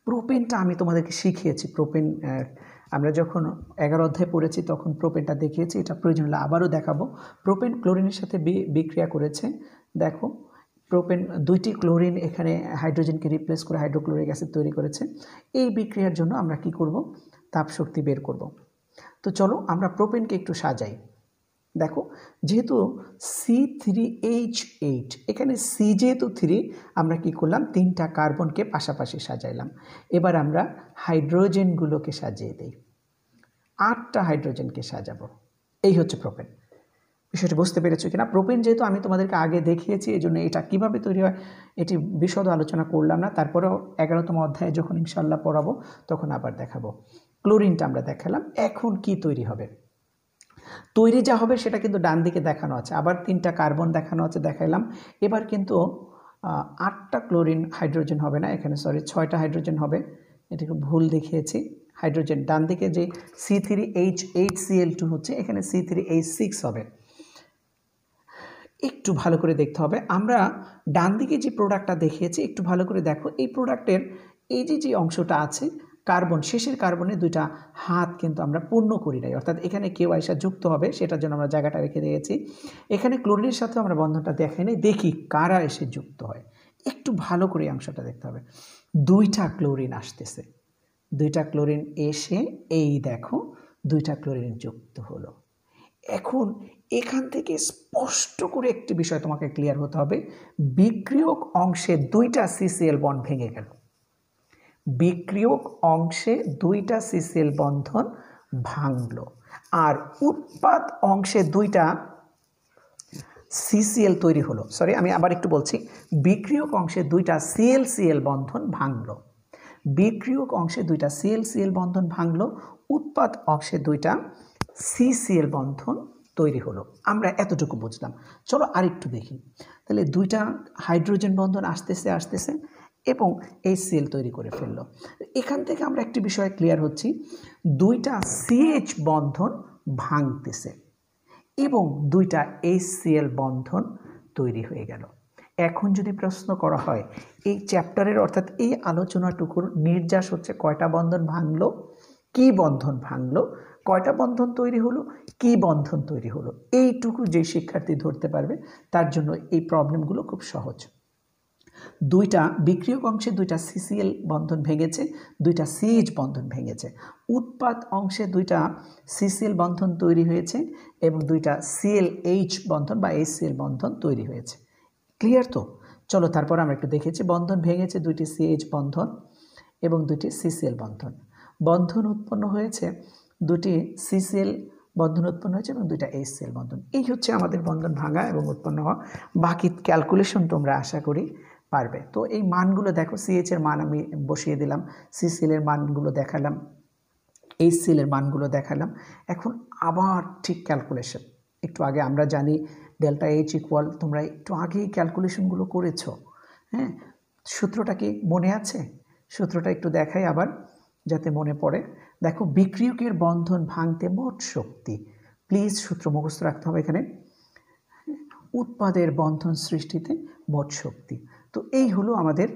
প্রোপেনটা আমি তোমাদেরকে শিখিয়েছি। প্রোপেন আমরা যখন 11 অধ্যায় পড়েছি তখন প্রোপেনটা দেখিয়েছি, এটা প্রয়োজন হলে আবারও দেখাবো। প্রোপেন ক্লোরিনের সাথে বিক্রিয়া করেছে। দেখো প্রোপেন 2টি ক্লোরিন এখানে হাইড্রোজেনকে রিপ্লেস করে হাইড্রোক্লোরিক অ্যাসিড তৈরি করেছে। এই বিক্রিয়ার জন্য আমরা কি করব? তাপ শক্তি বের করব। তো চলো আমরা প্রোপেনকে একটু সাজাই। দেখো যেহেতু C3H8, এখানে সি যেহেতু 3, আমরা কি করলাম? 3টা কার্বনকে পাশাপাশি সাজাইলাম। এবার আমরা হাইড্রোজেনগুলোকে সাজিয়ে দিই, 8টা হাইড্রোজেনকে সাজাবো। এই হচ্ছে প্রোপেন। বিষয়টা বুঝতে পেরেছো কিনা? প্রোপেন যেহেতু আমি তোমাদেরকে আগে দেখিয়েছি, এই জন্য এটা কীভাবে তৈরি হয় এটি বিশদ আলোচনা করলাম না। তারপরেও 11তম অধ্যায়ে যখন ইনশাল্লাহ পড়াবো তখন আবার দেখাবো। ক্লোরিনটা আমরা দেখালাম। এখন কি তৈরি হবে? তৈরি যা হবে সেটা কিন্তু ডান দিকে দেখানো আছে, আবার 3টা কার্বন দেখানো আছে, দেখাইলাম। এবার কিন্তু 8টা ক্লোরিন হাইড্রোজেন হবে না, এখানে 6টা হাইড্রোজেন হবে। এটাকে ভুল দেখিয়েছি। হাইড্রোজেন ডান দিকে যে C3H8Cl2 হচ্ছে, এখানে C3H6 হবে। একটু ভালো করে দেখতে হবে। আমরা ডান দিকে যে প্রোডাক্টটা দেখিয়েছি একটু ভালো করে দেখো। এই প্রোডাক্টের এই যে অংশটা আছে, কার্বন, শেষের কার্বনে 2টা হাত কিন্তু আমরা পূর্ণ করি নাই, অর্থাৎ এখানে কেউ আইসা যুক্ত হবে, সেটার জন্য আমরা জায়গাটা রেখে দিয়েছি। এখানে ক্লোরিনের সাথে আমরা বন্ধনটা দেখাই নাই, দেখি কারা এসে যুক্ত হয়। একটু ভালো করে অংশটা দেখতে হবে। 2টা ক্লোরিন আসতেছে, 2টা ক্লোরিন এসে এই দেখো 2টা ক্লোরিন যুক্ত হলো। এখন এখান থেকে স্পষ্ট করে একটি বিষয় তোমাকে ক্লিয়ার হতে হবে, বিক্রিয়ক অংশে 2টা CCl বন্ড ভেঙে গেল। বিক্রিয়ক অংশে 2টা CCl বন্ধন ভাঙলো, আর উৎপাদ অংশে 2টা CCl তৈরি হলো। সরি, আমি আবার একটু বলছি। বিক্রিয়ক অংশে 2টা ClCl বন্ধন ভাঙলো। বিক্রিয়ক অংশে 2টা ClCl বন্ধন ভাঙলো, উৎপাদ অংশে 2টা CCl বন্ধন তৈরি হলো। আমরা এতটুকু বুঝলাম। চলো আরেকটু দেখি। তাহলে 2টা হাইড্রোজেন বন্ধন আসতেছে এবং HCl তৈরি করে ফেললো। এখান থেকে আমরা একটি বিষয় ক্লিয়ার হচ্ছি, 2টা CH বন্ধন ভাঙতেছে এবং 2টা HCl বন্ধন তৈরি হয়ে গেল। এখন যদি প্রশ্ন করা হয় এই চ্যাপ্টারের অর্থাৎ এই আলোচনাটুকুর নির্যাস হচ্ছে কয়টা বন্ধন ভাঙলো, কি বন্ধন ভাঙলো, কয়টা বন্ধন তৈরি হলো, কি বন্ধন তৈরি হলো, এইটুকু যে শিক্ষার্থী ধরতে পারবে তার জন্য এই প্রবলেমগুলো খুব সহজ। দুইটা বিক্রিয়ক অংশে দুইটা সিসিএল বন্ধন ভেঙেছে, দুইটা সিএইচ বন্ধন ভেঙেছে। উৎপাদ অংশে দুইটা সিসিএল বন্ধন তৈরি হয়েছে এবং দুইটা সিএলএইচ বন্ধন বা এইচসিএল বন্ধন তৈরি হয়েছে। ক্লিয়ার তো? চলো তারপর আমরা একটু দেখেছি বন্ধন ভেঙেছে দুইটি সিএইচ বন্ধন এবং দুইটি সিসিএল বন্ধন। বন্ধন উৎপন্ন হয়েছে দুটি সিসিএল বন্ধন উৎপন্ন হয়েছে এবং দুইটা এইচসিএল বন্ধন। এই হচ্ছে আমাদের বন্ধন ভাঙা এবং উৎপন্ন হওয়া। বাকি ক্যালকুলেশন তোমরা আশা করি পারবে। তো এই মানগুলো দেখো, সিএইচ এর মান আমি বসিয়ে দিলাম, সিসিএল এর মানগুলো দেখালাম, এইচসিএল এর মানগুলো দেখালাম। এখন আবার ঠিক ক্যালকুলেশন। একটু আগে আমরা জানি ডেল্টা এইচ ইকুয়াল, তোমরা একটু আগেই ক্যালকুলেশনগুলো করেছো, হ্যাঁ? সূত্রটা কি মনে আছে? সূত্রটা একটু দেখাই আবার যাতে মনে পড়ে। দেখো, বিক্রিয়কের বন্ধন ভাঙতে মোট শক্তি, প্লিজ সূত্র মুখস্থ রাখতে হবে এখানে, উৎপাদের বন্ধন সৃষ্টিতে মোট শক্তি। তো এই হলো আমাদের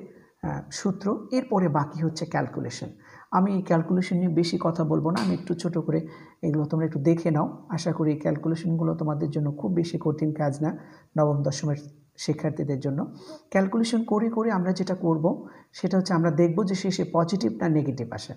সূত্র। এরপরে বাকি হচ্ছে ক্যালকুলেশন। আমি এই ক্যালকুলেশন নিয়ে বেশি কথা বলবো না, আমি একটু ছোট করে এগুলো তোমরা একটু দেখে নাও। আশা করি এই ক্যালকুলেশনগুলো তোমাদের জন্য খুব বেশি কঠিন কাজ না, নবম দশমের শিক্ষার্থীদের জন্য। ক্যালকুলেশন করে করে আমরা যেটা করব সেটা হচ্ছে আমরা দেখব যে শেষে পজিটিভ না নেগেটিভ আসে।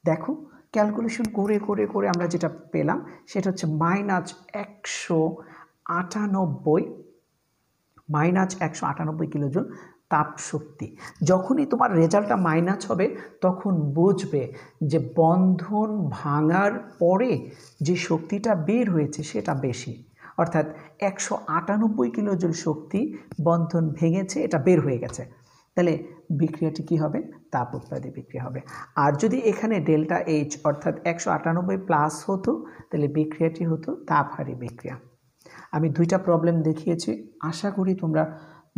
দেখো, ক্যালকুলেশন করে করে করে আমরা যেটা পেলাম সেটা হচ্ছে -198 কিলোজুল তাপ শক্তি। যখনই তোমার রেজাল্টটা মাইনাস হবে তখন বুঝবে যে বন্ধন ভাঙার পরে যে শক্তিটা বের হয়েছে সেটা বেশি, অর্থাৎ 198 কিলোজুল শক্তি বন্ধন ভেঙেছে, এটা বের হয়ে গেছে। তাহলে বিক্রিয়াটি কি হবে? তাপ উৎপাদী বিক্রিয়া হবে। আর যদি এখানে ডেল্টা এইচ অর্থাৎ 198 প্লাস হতো তাহলে বিক্রিয়াটি হতো তাপহারী বিক্রিয়া। আমি দুইটা প্রবলেম দেখিয়েছি, আশা করি তোমরা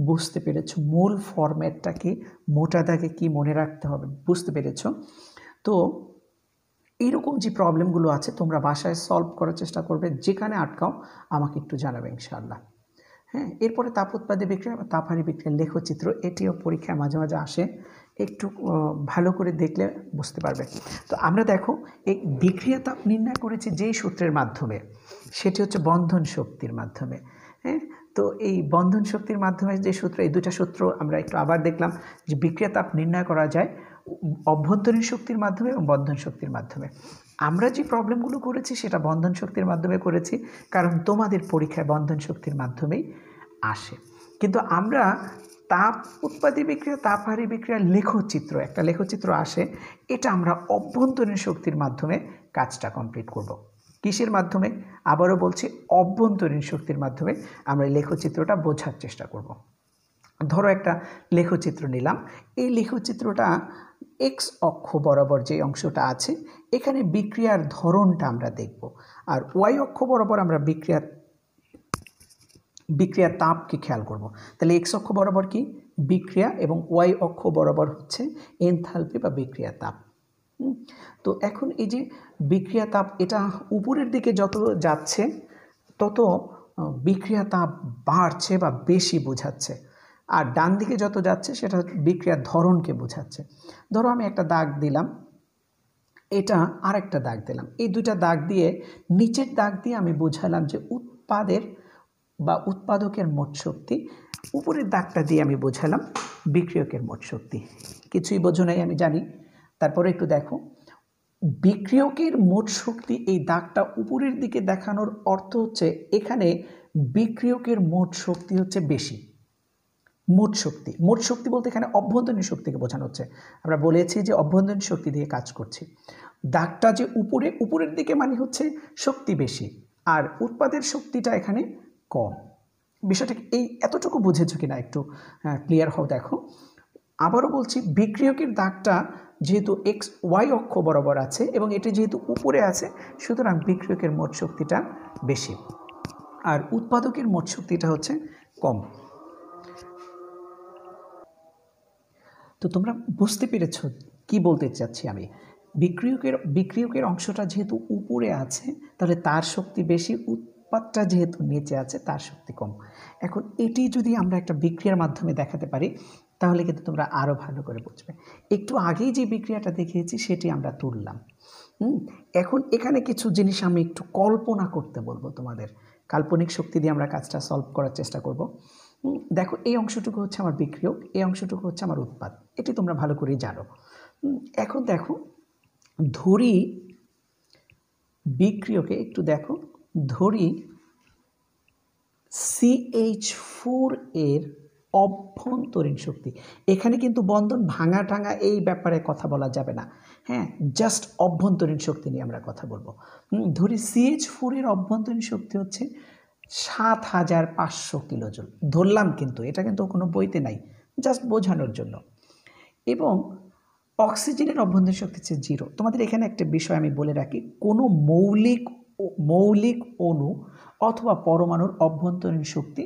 বুঝতে পেরেছো মূল ফরম্যাটটা কি, মোটা দাগে কি মনে রাখতে হবে বুঝতে পেরেছো। তো এইরকম যে প্রবলেমগুলো আছে তোমরা বাসায় সলভ করার চেষ্টা করবে, যেখানে আটকাও আমাকে একটু জানাবে ইনশাআল্লাহ। হ্যাঁ, এরপরে তাপ উৎপাদী বিক্রিয়া বা তাপহারী বিক্রিয়ার লেখচিত্র, এটিও পরীক্ষায় মাঝে মাঝে আসে, একটু ভালো করে দেখলে বুঝতে পারবে। তো আমরা দেখো এই বিক্রিয়া তাপ নির্ণয় করেছি যেই সূত্রের মাধ্যমে, সেটি হচ্ছে বন্ধন শক্তির মাধ্যমে। হ্যাঁ, তো এই বন্ধন শক্তির মাধ্যমে যে সূত্র, এই দুটা সূত্র আমরা একটু আবার দেখলাম যে বিক্রিয়া তাপ নির্ণয় করা যায় অভ্যন্তরীণ শক্তির মাধ্যমে এবং বন্ধন শক্তির মাধ্যমে। আমরা যে প্রবলেমগুলো করেছি সেটা বন্ধন শক্তির মাধ্যমে করেছি, কারণ তোমাদের পরীক্ষায় বন্ধন শক্তির মাধ্যমেই আসে। কিন্তু আমরা তাপ উৎপাদী বিক্রিয়া, তাপহারী বিক্রিয়ার লেখচিত্র, একটা লেখচিত্র আসে, এটা আমরা অভ্যন্তরীণ শক্তির মাধ্যমে কাজটা কমপ্লিট করব। কিসের মাধ্যমে? আবারও বলছি, অভ্যন্তরীণ শক্তির মাধ্যমে আমরা এই লেখচিত্রটা বোঝার চেষ্টা করব। ধরো একটা লেখচিত্র নিলাম, এই লেখচিত্রটা এক্স অক্ষ বরাবর যে অংশটা আছে এখানে বিক্রিয়ার ধরনটা আমরা দেখব, আর ওয়াই অক্ষ বরাবর আমরা বিক্রিয়ার তাপকে খেয়াল করব। তাহলে এক্স অক্ষ বরাবর কি বিক্রিয়া এবং ওয়াই অক্ষ বরাবর হচ্ছে এনথালপি বা বিক্রিয়া তাপ। তো এখন এই যে বিক্রিয়া তাপ, এটা উপরের দিকে যত যাচ্ছে তত বিক্রিয়া তাপ বাড়ছে বা বেশি বোঝাচ্ছে, আর ডান দিকে যত যাচ্ছে সেটা বিক্রিয়ার ধরনকে বোঝাচ্ছে। ধরো আমি একটা দাগ দিলাম, এটা আর একটা দাগ দিলাম, এই দুইটা দাগ দিয়ে নিচের দাগ দিয়ে আমি বোঝালাম যে উৎপাদের বা উৎপাদকের মোট শক্তি, উপরের দাগটা দিয়ে আমি বোঝালাম বিক্রিয়কের মোট শক্তি। কিছুই বোঝো নাই আমি জানি, তারপরে একটু দেখো, বিক্রিয়কের মোট শক্তি, এই দাগটা উপরের দিকে দেখানোর অর্থ হচ্ছে এখানে বিক্রিয়কের মোট শক্তি হচ্ছে বেশি। মোট শক্তি বলতে এখানে অভ্যন্তরীণ শক্তিকে বোঝানো হচ্ছে। আমরা বলেছি যে অভ্যন্তরীণ শক্তি দিয়ে কাজ করছি। দাগটা যে উপরের দিকে মানে হচ্ছে শক্তি বেশি, আর উৎপাদের শক্তিটা এখানে কম। বিষয়টা এই এতটুকু বুঝেছো কিনা একটু ক্লিয়ার হও। দেখো আবারও বলছি, বিক্রিয়কের দাগটা যেহেতু এক্স ওয়াই অক্ষ বরাবর আছে এবং এটি যেহেতু উপরে আছে, সুতরাং বিক্রিয়কের মোট শক্তিটা বেশি আর উৎপাদকের মোট শক্তিটা হচ্ছে কম। তো তোমরা বুঝতে পেরেছ কি বলতে চাচ্ছি আমি। বিক্রিয়কের অংশটা যেহেতু উপরে আছে তাহলে তার শক্তি বেশি, উৎপাদটা যেহেতু নিচে আছে তার শক্তি কম। এখন এটি যদি আমরা একটা বিক্রিয়ার মাধ্যমে দেখাতে পারি তাহলে কিন্তু তোমরা আরও ভালো করে বুঝবে। একটু আগেই যে বিক্রিয়াটা দেখিয়েছি সেটি আমরা তুললাম। এখন এখানে কিছু জিনিস আমি একটু কল্পনা করতে বলবো তোমাদের, কাল্পনিক শক্তি দিয়ে আমরা কাজটা সলভ করার চেষ্টা করব। দেখো এই অংশটুকু হচ্ছে আমার বিক্রিয়ক, এই অংশটুকু হচ্ছে আমার উৎপাদ, এটি তোমরা ভালো করেই জানো। এখন দেখো ধরি বিক্রিয়কে, একটু দেখো ধরি CH4 এর অভ্যন্তরীণ শক্তি, এখানে কিন্তু বন্ধন ভাঙা টাঙা এই ব্যাপারে কথা বলা যাবে না, হ্যাঁ, জাস্ট অভ্যন্তরীণ শক্তি নিয়ে আমরা কথা বলবো। ধরি CH4 এর অভ্যন্তরীণ শক্তি হচ্ছে 7500 কিলোজুল ধরলাম, কিন্তু এটা কিন্তু কোনো বইতে নাই, জাস্ট বোঝানোর জন্য। এবং অক্সিজেনের অভ্যন্তরীণ শক্তি হচ্ছে 0। তোমাদের এখানে একটা বিষয় আমি বলে রাখি, কোনো মৌলিক অণু অথবা পরমাণুর অভ্যন্তরীণ শক্তি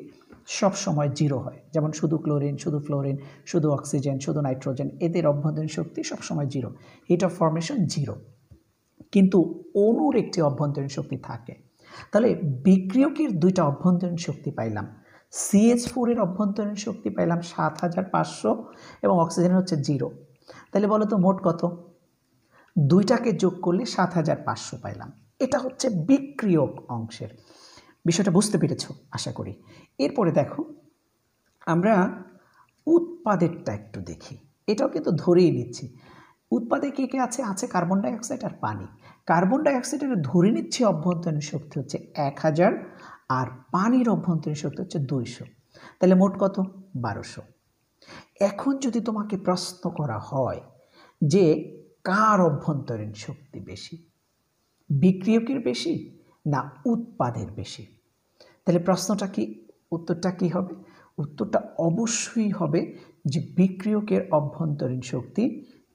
সব সময় 0 হয়। যেমন শুধু ক্লোরিন, শুধু ফ্লোরিন, শুধু অক্সিজেন, শুধু নাইট্রোজেন, এদের অভ্যন্তরীণ শক্তি সবসময় 0, হিট অফ ফরমেশন 0। কিন্তু অণুর একটি অভ্যন্তরীণ শক্তি থাকে। তাহলে বিক্রিয়কের দুইটা অভ্যন্তরীণ শক্তি পাইলাম, CH4 এর অভ্যন্তরীণ শক্তি পাইলাম 7500 এবং অক্সিজেনের হচ্ছে 0। তাহলে বলো তো মোট কত? দুইটাকে যোগ করলে 7500 পাইলাম। এটা হচ্ছে বিক্রিয়ক অংশের বিষয়টা, বুঝতে পেরেছো আশা করি। এরপরে দেখো আমরা উৎপাদেরটা একটু দেখি, এটাও কিন্তু ধরেই নিচ্ছি। উৎপাদে কে কে আছে? আছে কার্বন ডাইঅক্সাইড আর পানি। কার্বন ডাইঅক্সাইডের ধরে নিচ্ছি অভ্যন্তরীণ শক্তি হচ্ছে 1000 আর পানির অভ্যন্তরীণ শক্তি হচ্ছে 200। তাহলে মোট কত? 1200। এখন যদি তোমাকে প্রশ্ন করা হয় যে কার অভ্যন্তরীণ শক্তি বেশি, বিক্রিয়কের বেশি না উৎপাদের বেশি, তাহলে প্রশ্নটা কি, উত্তরটা কি হবে? উত্তরটা অবশ্যই হবে যে বিক্রিয়কের অভ্যন্তরীণ শক্তি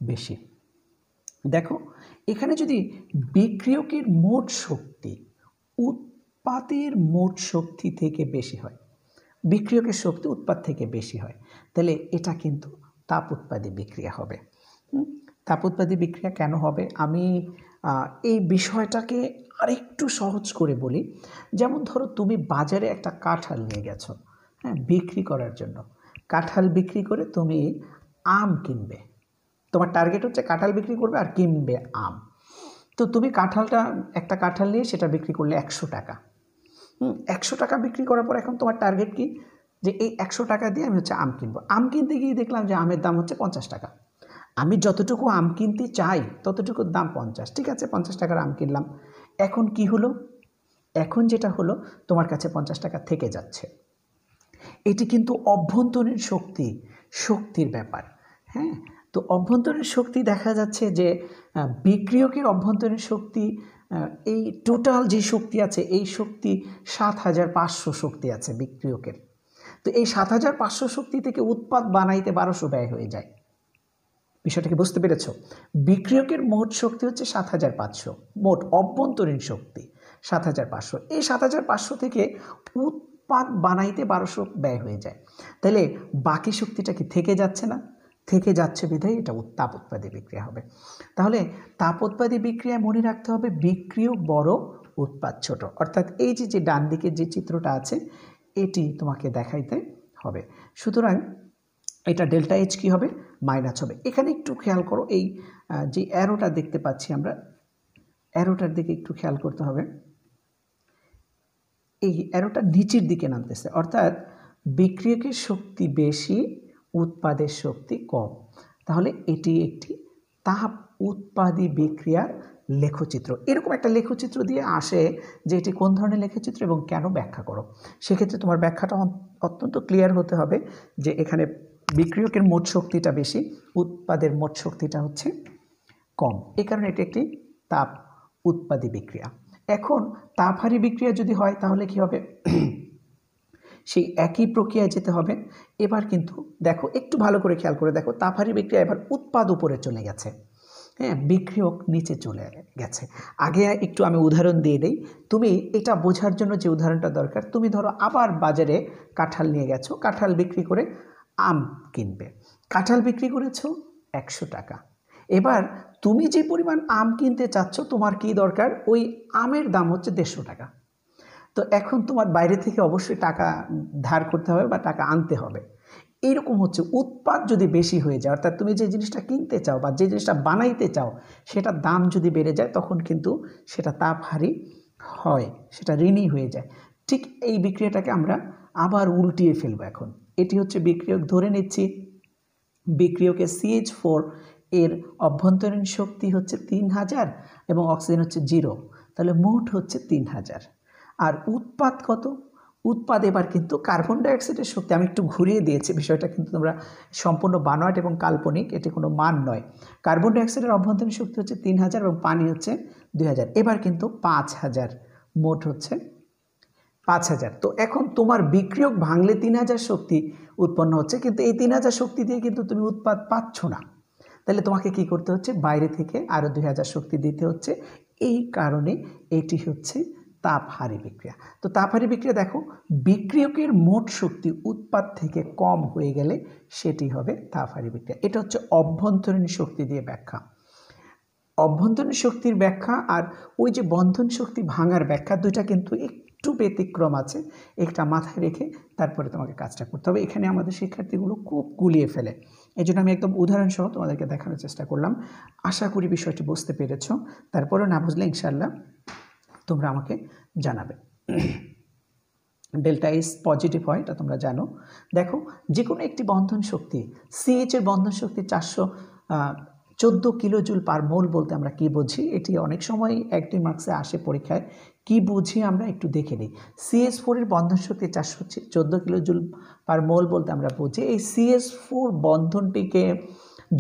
বেশি। দেখো এখানে যদি বিক্রিয়কের মোট শক্তি উৎপাদের মোট শক্তি থেকে বেশি হয়, বিক্রিয়কের শক্তি উৎপাদ থেকে বেশি হয়, তাহলে এটা কিন্তু তাপ উৎপাদী বিক্রিয়া হবে। তাপ উৎপাদী বিক্রিয়া কেন হবে আমি এই বিষয়টাকে আরেকটু সহজ করে বলি। যেমন ধরো তুমি বাজারে একটা কাঁঠাল নিয়ে গেছো, হ্যাঁ, বিক্রি করার জন্য। কাঁঠাল বিক্রি করে তুমি আম কিনবে, তোমার টার্গেট হচ্ছে কাঁঠাল বিক্রি করবে আর কিনবে আম। তো তুমি একটা কাঁঠাল নিয়ে সেটা বিক্রি করলে 100 টাকা। 100 টাকা বিক্রি করার পর এখন তোমার টার্গেট কি, যে এই 100 টাকা দিয়ে আমি হচ্ছে আম কিনবো। আম কিনতে গিয়ে দেখলাম যে আমের দাম হচ্ছে 50 টাকা। আমি যতটুকু আম কিনতে চাই ততটুকুর দাম 50, ঠিক আছে, 50 টাকার আম কিনলাম। এখন কি হলো? এখন যেটা হলো, তোমার কাছে 50 টাকা থেকে যাচ্ছে। এটি কিন্তু অভ্যন্তরীণ শক্তির ব্যাপার, হ্যাঁ। তো অভ্যন্তরীণ শক্তি দেখা যাচ্ছে যে বিক্রিয়কের অভ্যন্তরীণ শক্তি, এই টোটাল যে শক্তি আছে এই শক্তি 7500 শক্তি আছে বিক্রিয়কের। তো এই 7500 শক্তি থেকে উৎপাদ বানাইতে 1200 ব্যয় হয়ে যায়। বিষয়টাকে বুঝতে পেরেছ? বিক্রিয়কের মোট শক্তি হচ্ছে 7500, মোট অভ্যন্তরীণ শক্তি 7500। এই 7500 থেকে উৎপাদ বানাইতে 1200 ব্যয় হয়ে যায়। তাহলে বাকি শক্তিটা কি থেকে যাচ্ছে না? থেকে যাচ্ছে বিধায় এটা তাপ উৎপাদী বিক্রিয়া হবে। তাহলে তাপ উৎপাদী বিক্রিয়ায় মনে রাখতে হবে বিক্রিয়ক বড়, উৎপাদ ছোট। অর্থাৎ এই যে ডান দিকে যে চিত্রটা আছে এটি তোমাকে দেখাইতে হবে। সুতরাং এটা ডেল্টা এইচ কী হবে? মাইনাস হবে। এখানে একটু খেয়াল করো, এই যে অ্যারোটা দেখতে পাচ্ছি আমরা, অ্যারোটার দিকে একটু খেয়াল করতে হবে। এই অ্যারোটা নিচের দিকে নামতেছে, অর্থাৎ বিক্রিয়কের শক্তি বেশি, উৎপাদের শক্তি কম। তাহলে এটি একটি তাপ উৎপাদী বিক্রিয়ার লেখচিত্র। এরকম একটা লেখচিত্র দিয়ে আসে যে এটি কোন ধরনের লেখচিত্র এবং কেন, ব্যাখ্যা করো। সেক্ষেত্রে তোমার ব্যাখ্যাটা অত্যন্ত ক্লিয়ার হতে হবে যে এখানে বিক্রিয়কের মোট শক্তিটা বেশি, উৎপাদের মোট শক্তিটা হচ্ছে কম। এ কারণে এটি একটি তাপ উৎপাদী বিক্রিয়া। এখন তাপহারী বিক্রিয়া যদি হয় তাহলে কি হবে? সেই একই প্রক্রিয়ায় যেতে হবে। এবার কিন্তু দেখো একটু ভালো করে খেয়াল করে দেখো, তাপহারী বিক্রিয়া এবার উৎপাদ উপরে চলে গেছে, হ্যাঁ, বিক্রিয়ক নিচে চলে গেছে। আগে একটু আমি উদাহরণ দিয়ে দেই, তুমি এটা বোঝার জন্য যে উদাহরণটা দরকার, তুমি ধরো আবার বাজারে কাঁঠাল নিয়ে গেছো, কাঁঠাল বিক্রি করে আম কিনবে। কাঁঠাল বিক্রি করেছো 100 টাকা। এবার তুমি যে পরিমাণ আম কিনতে চাচ্ছ, তোমার কি দরকার? ওই আমের দাম হচ্ছে 150 টাকা। তো এখন তোমার বাইরে থেকে অবশ্যই টাকা ধার করতে হবে বা টাকা আনতে হবে। এইরকম হচ্ছে উৎপাদ যদি বেশি হয়ে যায়, অর্থাৎ তুমি যে জিনিসটা কিনতে চাও বা যে জিনিসটা বানাইতে চাও সেটার দাম যদি বেড়ে যায় তখন কিন্তু সেটা তাপহারি হয়, সেটা ঋণী হয়ে যায়। ঠিক এই বিক্রিয়াটাকে আমরা আবার উল্টিয়ে ফেলবো। এখন এটি হচ্ছে বিক্রিয়ক, ধরে নিচ্ছি বিক্রিয়কে CH4 এর অভ্যন্তরীণ শক্তি হচ্ছে 3000 এবং অক্সিজেন হচ্ছে 0, তাহলে মোট হচ্ছে 3000। আর উৎপাদ কত? উৎপাদ এবার কিন্তু কার্বন ডাইঅক্সাইডের শক্তি, আমি একটু ঘুরিয়ে দিয়েছি বিষয়টা, কিন্তু তোমরা সম্পূর্ণ বানোয়াট এবং কাল্পনিক, এটি কোনো মান নয়। কার্বন ডাইঅক্সাইডের অভ্যন্তরীণ শক্তি হচ্ছে 3000 এবং পানি হচ্ছে 2000, এবার কিন্তু 5000, মোট হচ্ছে 5000। তো এখন তোমার বিক্রিয়ক ভাঙলে 3000 শক্তি উৎপন্ন হচ্ছে, কিন্তু এই 3000 শক্তি দিয়ে কিন্তু তুমি উৎপাদ পাচ্ছ না, তাহলে তোমাকে কি করতে হচ্ছে? বাইরে থেকে আরও 2000 শক্তি দিতে হচ্ছে। এই কারণে এটি হচ্ছে তাপহারী বিক্রিয়া। তো তাপহারী বিক্রিয়া দেখো, বিক্রিয়কের মোট শক্তি উৎপাদ থেকে কম হয়ে গেলে সেটি হবে তাপহারী বিক্রিয়া। এটা হচ্ছে অভ্যন্তরীণ শক্তি দিয়ে ব্যাখ্যা। অভ্যন্তরীণ শক্তির ব্যাখ্যা আর ওই যে বন্ধন শক্তি ভাঙার ব্যাখ্যা, দুইটা কিন্তু একটু ব্যতিক্রম আছে, একটা মাথায় রেখে তারপরে তোমাকে কাজটা করতে হবে। এখানে আমাদের শিক্ষার্থীগুলো খুব গুলিয়ে ফেলে, এই জন্য আমি একদম উদাহরণসহ তোমাদেরকে দেখানোর চেষ্টা করলাম। আশা করি বিষয়টি বুঝতে পেরেছ। তারপরে না বুঝলে ইনশাল্লাহ তোমরা আমাকে জানাবে। ডেল্টা এস পজিটিভ হয়, এটা তোমরা জানো। দেখো, যে কোনো একটি বন্ধন শক্তি, CH এর বন্ধন শক্তি 414 কিলোজুল পার মোল বলতে আমরা কি বুঝি? এটি অনেক সময় 1-2 মার্কসে আসে পরীক্ষায়। কি বুঝি আমরা একটু দেখে নিই। CH4 এর বন্ধন শক্তি 414 কিলোজুল পার মোল বলতে আমরা বুঝি এই CH4 বন্ধনটিকে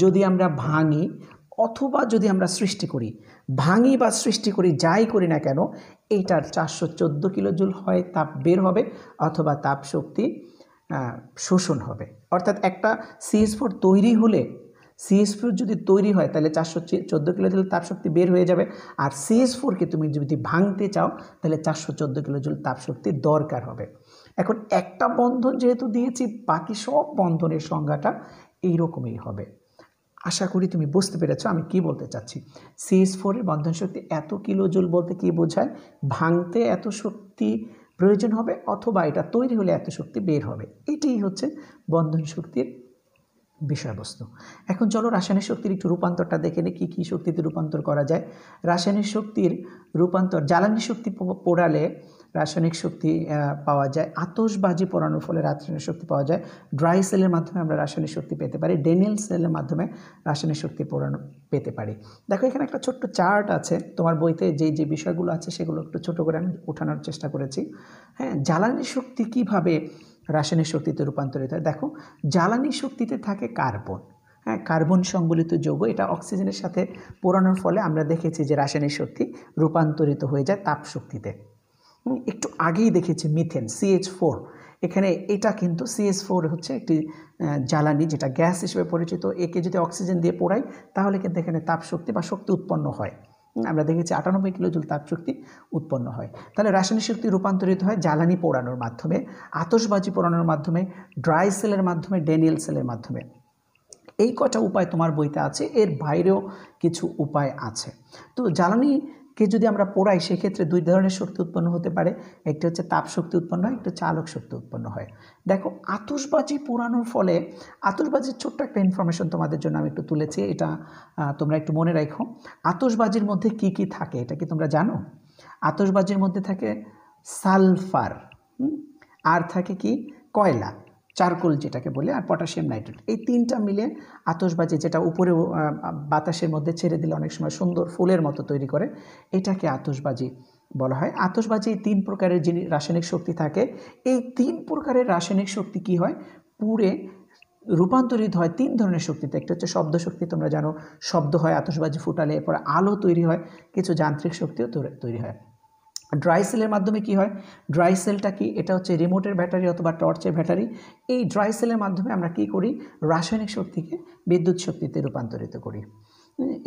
যদি আমরা ভাঙি অথবা যদি আমরা সৃষ্টি করি, ভাঙি বা সৃষ্টি করি, যাই করি না কেন, এইটার 414 কিলোজুল হয় তাপ বের হবে অথবা তাপ শক্তি শোষণ হবে। অর্থাৎ একটা CH4 তৈরি হলে, CH4 যদি তৈরি হয় তাহলে 414 কিলোজুল তাপশক্তি বের হয়ে যাবে। আর CH4কে তুমি যদি ভাঙতে চাও তাহলে 414 কিলোজুল তাপশক্তি দরকার হবে। এখন একটা বন্ধন যেহেতু দিয়েছি, বাকি সব বন্ধনের সংজ্ঞাটা এইরকমই হবে। আশা করি তুমি বুঝতে পেরেছো আমি কি বলতে চাচ্ছি। CH4 এর বন্ধন শক্তি এত কিলোজুল বলতে কি বোঝায়? ভাঙতে এত শক্তি প্রয়োজন হবে অথবা এটা তৈরি হলে এত শক্তি বের হবে। এটাই হচ্ছে বন্ধন শক্তির বিষয়বস্তু। এখন চলো রাসায়নিক শক্তির একটু রূপান্তরটা দেখে নিই, কী কী শক্তিতে রূপান্তর করা যায়। রাসায়নিক শক্তির রূপান্তর, জ্বালানি শক্তি পোড়ালে রাসায়নিক শক্তি পাওয়া যায়, আতশবাজি পোড়ানোর ফলে রাসায়নিক শক্তি পাওয়া যায়, ড্রাই সেলের মাধ্যমে আমরা রাসায়নিক শক্তি পেতে পারি, ড্যানিয়েল সেলের মাধ্যমে রাসায়নিক শক্তি পোড়ানো পেতে পারি। দেখো এখানে একটা ছোট্ট চার্ট আছে, তোমার বইতে যে বিষয়গুলো আছে সেগুলো একটু ছোট করে আমি ওঠানোর চেষ্টা করেছি। হ্যাঁ, জ্বালানি শক্তি কিভাবে রাসায়নিক শক্তিতে রূপান্তরিত হয়। দেখো, জ্বালানি শক্তিতে থাকে কার্বন, হ্যাঁ, কার্বন সংবলিত যৌগ, এটা অক্সিজেনের সাথে পোড়ানোর ফলে আমরা দেখেছি যে রাসায়নিক শক্তি রূপান্তরিত হয়ে যায় তাপ শক্তিতে। একটু আগেই দেখেছি মিথেন CH4, এখানে এটা কিন্তু CH4 হচ্ছে একটি জ্বালানি যেটা গ্যাস হিসেবে পরিচিত। একে যদি অক্সিজেন দিয়ে পোড়াই তাহলে কিন্তু এখানে তাপ শক্তি বা শক্তি উৎপন্ন হয়। আমরা দেখেছি 98 কিলোজুল তাপশক্তি উৎপন্ন হয়। তাহলে রাসায়নিক শক্তি রূপান্তরিত হয় জ্বালানি পোড়ানোর মাধ্যমে, আতশবাজি পোড়ানোর মাধ্যমে, ড্রাই সেলের মাধ্যমে, ড্যানিয়েল সেলের মাধ্যমে। এই কটা উপায় তোমার বইতে আছে, এর বাইরেও কিছু উপায় আছে। তো জ্বালানিকে যদি আমরা পোড়াই সেক্ষেত্রে দুই ধরনের শক্তি উৎপন্ন হতে পারে, একটি হচ্ছে তাপ শক্তি উৎপন্ন হয়, একটি হচ্ছে আলোক শক্তি উৎপন্ন হয়। দেখো, আতশবাজি পোড়ানোর ফলে, আতশবাজির ছোট্ট একটা ইনফরমেশন তোমাদের জন্য আমি একটু তুলেছি, এটা তোমরা একটু মনে রাখো। আতশবাজির মধ্যে কি কি থাকে এটা কি তোমরা জানো? আতশবাজির মধ্যে থাকে সালফার, আর থাকে কি কয়লা, চারকোল যেটাকে বলে, আর পটাশিয়াম নাইট্রেট। এই তিনটা মিলে আতশবাজি, যেটা উপরে বাতাসের মধ্যে ছেড়ে দিলে অনেক সময় সুন্দর ফুলের মতো তৈরি করে, এটাকে আতশবাজি বলা হয়। আতশবাজি এই 3 প্রকারের যে রাসায়নিক শক্তি থাকে, এই 3 প্রকারের রাসায়নিক শক্তি কি হয়, পুড়ে রূপান্তরিত হয় 3 ধরনের শক্তিতে। একটা হচ্ছে শব্দ শক্তি, তোমরা জানো শব্দ হয় আতশবাজি ফুটালে, এরপর আলো তৈরি হয়, কিছু যান্ত্রিক শক্তিও তৈরি হয়। ড্রাই সেলের মাধ্যমে কি হয়? ড্রাই সেলটা কি? এটা হচ্ছে রিমোটের ব্যাটারি অথবা টর্চের ব্যাটারি। এই ড্রাই সেলের মাধ্যমে আমরা কি করি? রাসায়নিক শক্তিকে বিদ্যুৎ শক্তিতে রূপান্তরিত করি।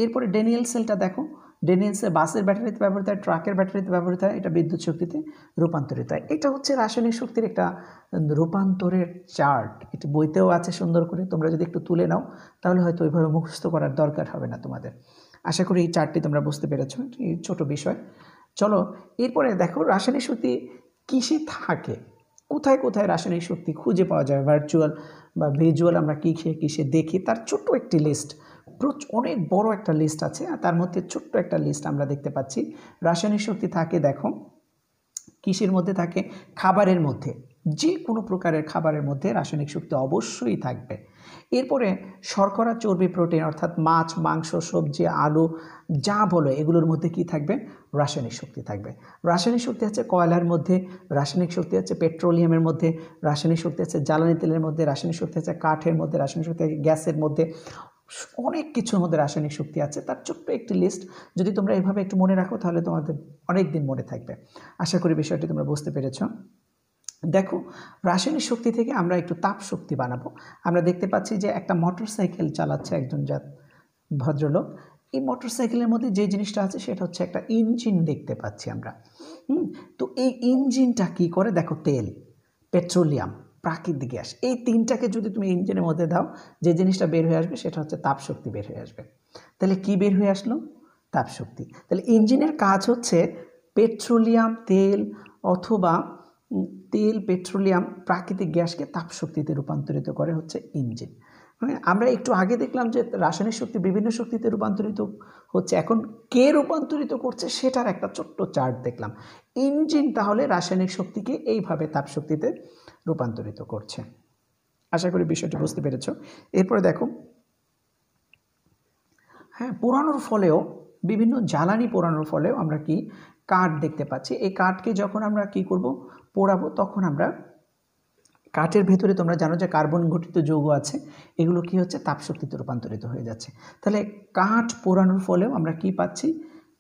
এরপরে ড্যানিয়েল সেলটা দেখো, ড্যানিয়েল সেল বাসের ব্যাটারিতে ব্যবহৃত হয়, ট্রাকের ব্যাটারিতে ব্যবহৃত হয়, এটা বিদ্যুৎ শক্তিতে রূপান্তরিত হয়। এটা হচ্ছে রাসায়নিক শক্তির একটা রূপান্তরের চার্ট, এটি বইতেও আছে সুন্দর করে, তোমরা যদি একটু তুলে নাও তাহলে হয়তো ওইভাবে মুখস্থ করার দরকার হবে না তোমাদের। আশা করি এই চার্টটি তোমরা বুঝতে পেরেছো, এই ছোট বিষয়। চলো এরপরে দেখো, রাসায়নিক শক্তি কিসে থাকে, কোথায় কোথায় রাসায়নিক শক্তি খুঁজে পাওয়া যায়, ভার্চুয়াল বা ভিজুয়াল আমরা কিসে কিসে দেখি, তার ছোট্ট একটি লিস্ট, অনেক বড় একটা লিস্ট আছে, আর তার মধ্যে ছোট্ট একটা লিস্ট আমরা দেখতে পাচ্ছি। রাসায়নিক শক্তি থাকে দেখো কিসের মধ্যে থাকে, খাবারের মধ্যে, যে কোনো প্রকারের খাবারের মধ্যে রাসায়নিক শক্তি অবশ্যই থাকবে। এরপরে শর্করা, চর্বি, প্রোটিন অর্থাৎ মাছ, মাংস, সবজি, আলু যা বলো এগুলোর মধ্যে কি থাকবে, রাসায়নিক শক্তি থাকবে। রাসায়নিক শক্তি আছে কয়লার মধ্যে, রাসায়নিক শক্তি আছে পেট্রোলিয়ামের মধ্যে, রাসায়নিক শক্তি আছে জ্বালানি তেলের মধ্যে, রাসায়নিক শক্তি আছে কাঠের মধ্যে, রাসায়নিক শক্তি আছে গ্যাসের মধ্যে, অনেক কিছুর মধ্যে রাসায়নিক শক্তি আছে। তার ছোট্ট একটি লিস্ট যদি তোমরা এভাবে একটু মনে রাখো তাহলে তোমাদের অনেক দিন মনে থাকবে। আশা করি বিষয়টি তোমরা বুঝতে পেরেছ। দেখো রাসায়নিক শক্তি থেকে আমরা একটু তাপ শক্তি বানাবো। আমরা দেখতে পাচ্ছি যে একটা মোটর সাইকেল চালাচ্ছে একজন ভদ্রলোক। এই মোটর সাইকেলের মধ্যে যে জিনিসটা আছে সেটা হচ্ছে একটা ইঞ্জিন দেখতে পাচ্ছি আমরা। তো এই ইঞ্জিনটা কি করে দেখো, তেল, পেট্রোলিয়াম, প্রাকৃতিক গ্যাস, এই তিনটাকে যদি তুমি ইঞ্জিনের মধ্যে দাও যে জিনিসটা বের হয়ে আসবে সেটা হচ্ছে তাপ শক্তি বের হয়ে আসবে। তাহলে কি বের হয়ে আসলো, তাপ শক্তি। তাহলে ইঞ্জিনের কাজ হচ্ছে পেট্রোলিয়াম, তেল অথবা তেল, পেট্রোলিয়াম, প্রাকৃতিক গ্যাসকে তাপ শক্তিতে রূপান্তরিত করে হচ্ছে ইঞ্জিন। আমরা একটু আগে দেখলাম যে রাসায়নিক শক্তি বিভিন্ন শক্তিতে রূপান্তরিত হচ্ছে, এখন কে রূপান্তরিত করছে সেটার একটা ছোট্ট চার্ট দেখলাম। ইঞ্জিন তাহলে রাসায়নিক শক্তিকে এইভাবে তাপ শক্তিতে রূপান্তরিত করছে। আশা করি বিষয়টি বুঝতে পেরেছ। এরপরে দেখো, হ্যাঁ, পোড়ানোর ফলেও বিভিন্ন জ্বালানি পোড়ানোর ফলেও আমরা কি কাঠ দেখতে পাচ্ছি। এই কাঠকে যখন আমরা কি করব, পোড়াবো, তখন আমরা কাঠের ভেতরে তোমরা জানো যে কার্বন ঘটিত যৌগ আছে, এগুলো কি হচ্ছে তাপশক্তিতে রূপান্তরিত হয়ে যাচ্ছে। তাহলে কাঠ পোড়ানোর ফলেও আমরা কি পাচ্ছি,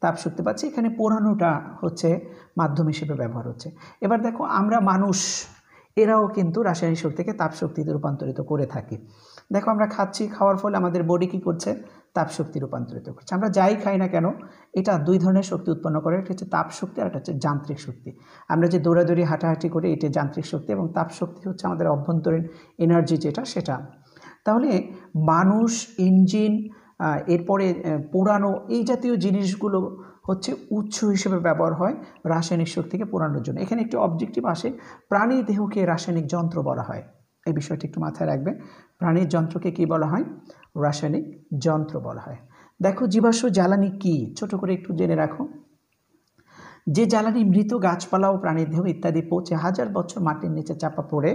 তাপশক্তি পাচ্ছি। এখানে পোড়ানোটা হচ্ছে মাধ্যম হিসেবে ব্যবহার হচ্ছে। এবার দেখো আমরা মানুষ, এরাও কিন্তু রাসায়নিক শক্তিকে তাপশক্তিতে রূপান্তরিত করে থাকি। দেখো আমরা খাচ্ছি, খাওয়ার ফলে আমাদের বডি কী করছে, তাপশক্তি রূপান্তরিত করছে। আমরা যাই খাই না কেন এটা দুই ধরনের শক্তি উৎপন্ন করে, একটা হচ্ছে তাপশক্তি আর একটা হচ্ছে যান্ত্রিক শক্তি। আমরা যে দৌড়াদৌড়ি হাঁটাহাঁটি করি এটা যান্ত্রিক শক্তি, এবং তাপশক্তি হচ্ছে আমাদের অভ্যন্তরীণ এনার্জি যেটা সেটা। তাহলে মানুষ, ইঞ্জিন, এরপরে পোড়ানো, এই জাতীয় জিনিসগুলো হচ্ছে উৎস হিসেবে ব্যবহার হয় রাসায়নিক শক্তিকে পোড়ানোর জন্য। এখানে একটি অবজেক্টিভ আসে, প্রাণী দেহকে রাসায়নিক যন্ত্র বলা হয়। এই বিষয়টি একটু মাথায় রাখবে, প্রাণীর যন্ত্রকে কি বলা হয়, রাসায়নিক যন্ত্র বলা হয়। দেখো জীবাশ্ম জ্বালানি কি, ছোট করে একটু জেনে রাখো। যে জ্বালানি মৃত গাছপালা ও প্রাণীর দেহ ইত্যাদি পচে হাজার বছর মাটির নিচে চাপা পড়ে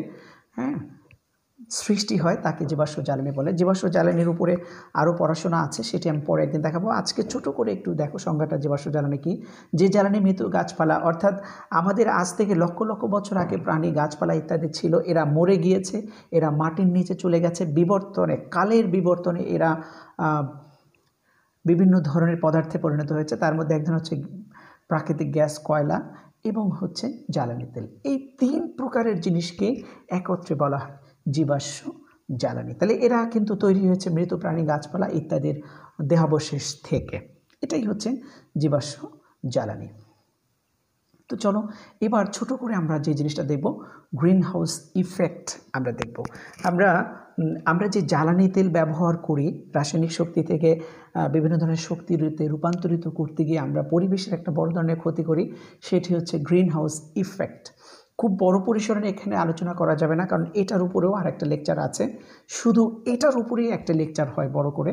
সৃষ্টি হয় তাকে জীবাশ্ম জ্বালানি বলে। জীবাশ্ম জ্বালানির উপরে আরও পড়াশোনা আছে, সেটি আমি পরে একদিন দেখাবো। আজকে ছোট করে একটু দেখো সংজ্ঞাটা, জীবাশ্ম জ্বালানি কি। যে জ্বালানি মৃত গাছপালা, অর্থাৎ আমাদের আজ থেকে লক্ষ লক্ষ বছর আগে প্রাণী, গাছপালা ইত্যাদি ছিল, এরা মরে গিয়েছে, এরা মাটির নিচে চলে গেছে, বিবর্তনে, কালের বিবর্তনে এরা বিভিন্ন ধরনের পদার্থে পরিণত হয়েছে। তার মধ্যে এক ধরনের হচ্ছে প্রাকৃতিক গ্যাস, কয়লা এবং হচ্ছে জ্বালানি তেল। এই তিন প্রকারের জিনিসকে একত্রে বলা হয় জীবাশ্ম জ্বালানি। তাহলে এরা কিন্তু তৈরি হয়েছে মৃত প্রাণী, গাছপালা ইত্যাদির দেহাবশেষ থেকে। এটাই হচ্ছে জীবাশ্ম জ্বালানি। তো চলো এবার ছোট করে আমরা যে জিনিসটা দেখব, গ্রিন হাউস ইফেক্ট আমরা দেখব। আমরা যে জ্বালানি তেল ব্যবহার করি রাসায়নিক শক্তি থেকে বিভিন্ন ধরনের শক্তিতে রূপান্তরিত করতে গিয়ে আমরা পরিবেশের একটা বড় ধরনের ক্ষতি করি, সেটি হচ্ছে গ্রিন হাউস ইফেক্ট। খুব বড় পরিসরে এখানে আলোচনা করা যাবে না, কারণ এটার উপরেও আর একটা লেকচার আছে, শুধু এটার উপরেই একটা লেকচার হয় বড় করে।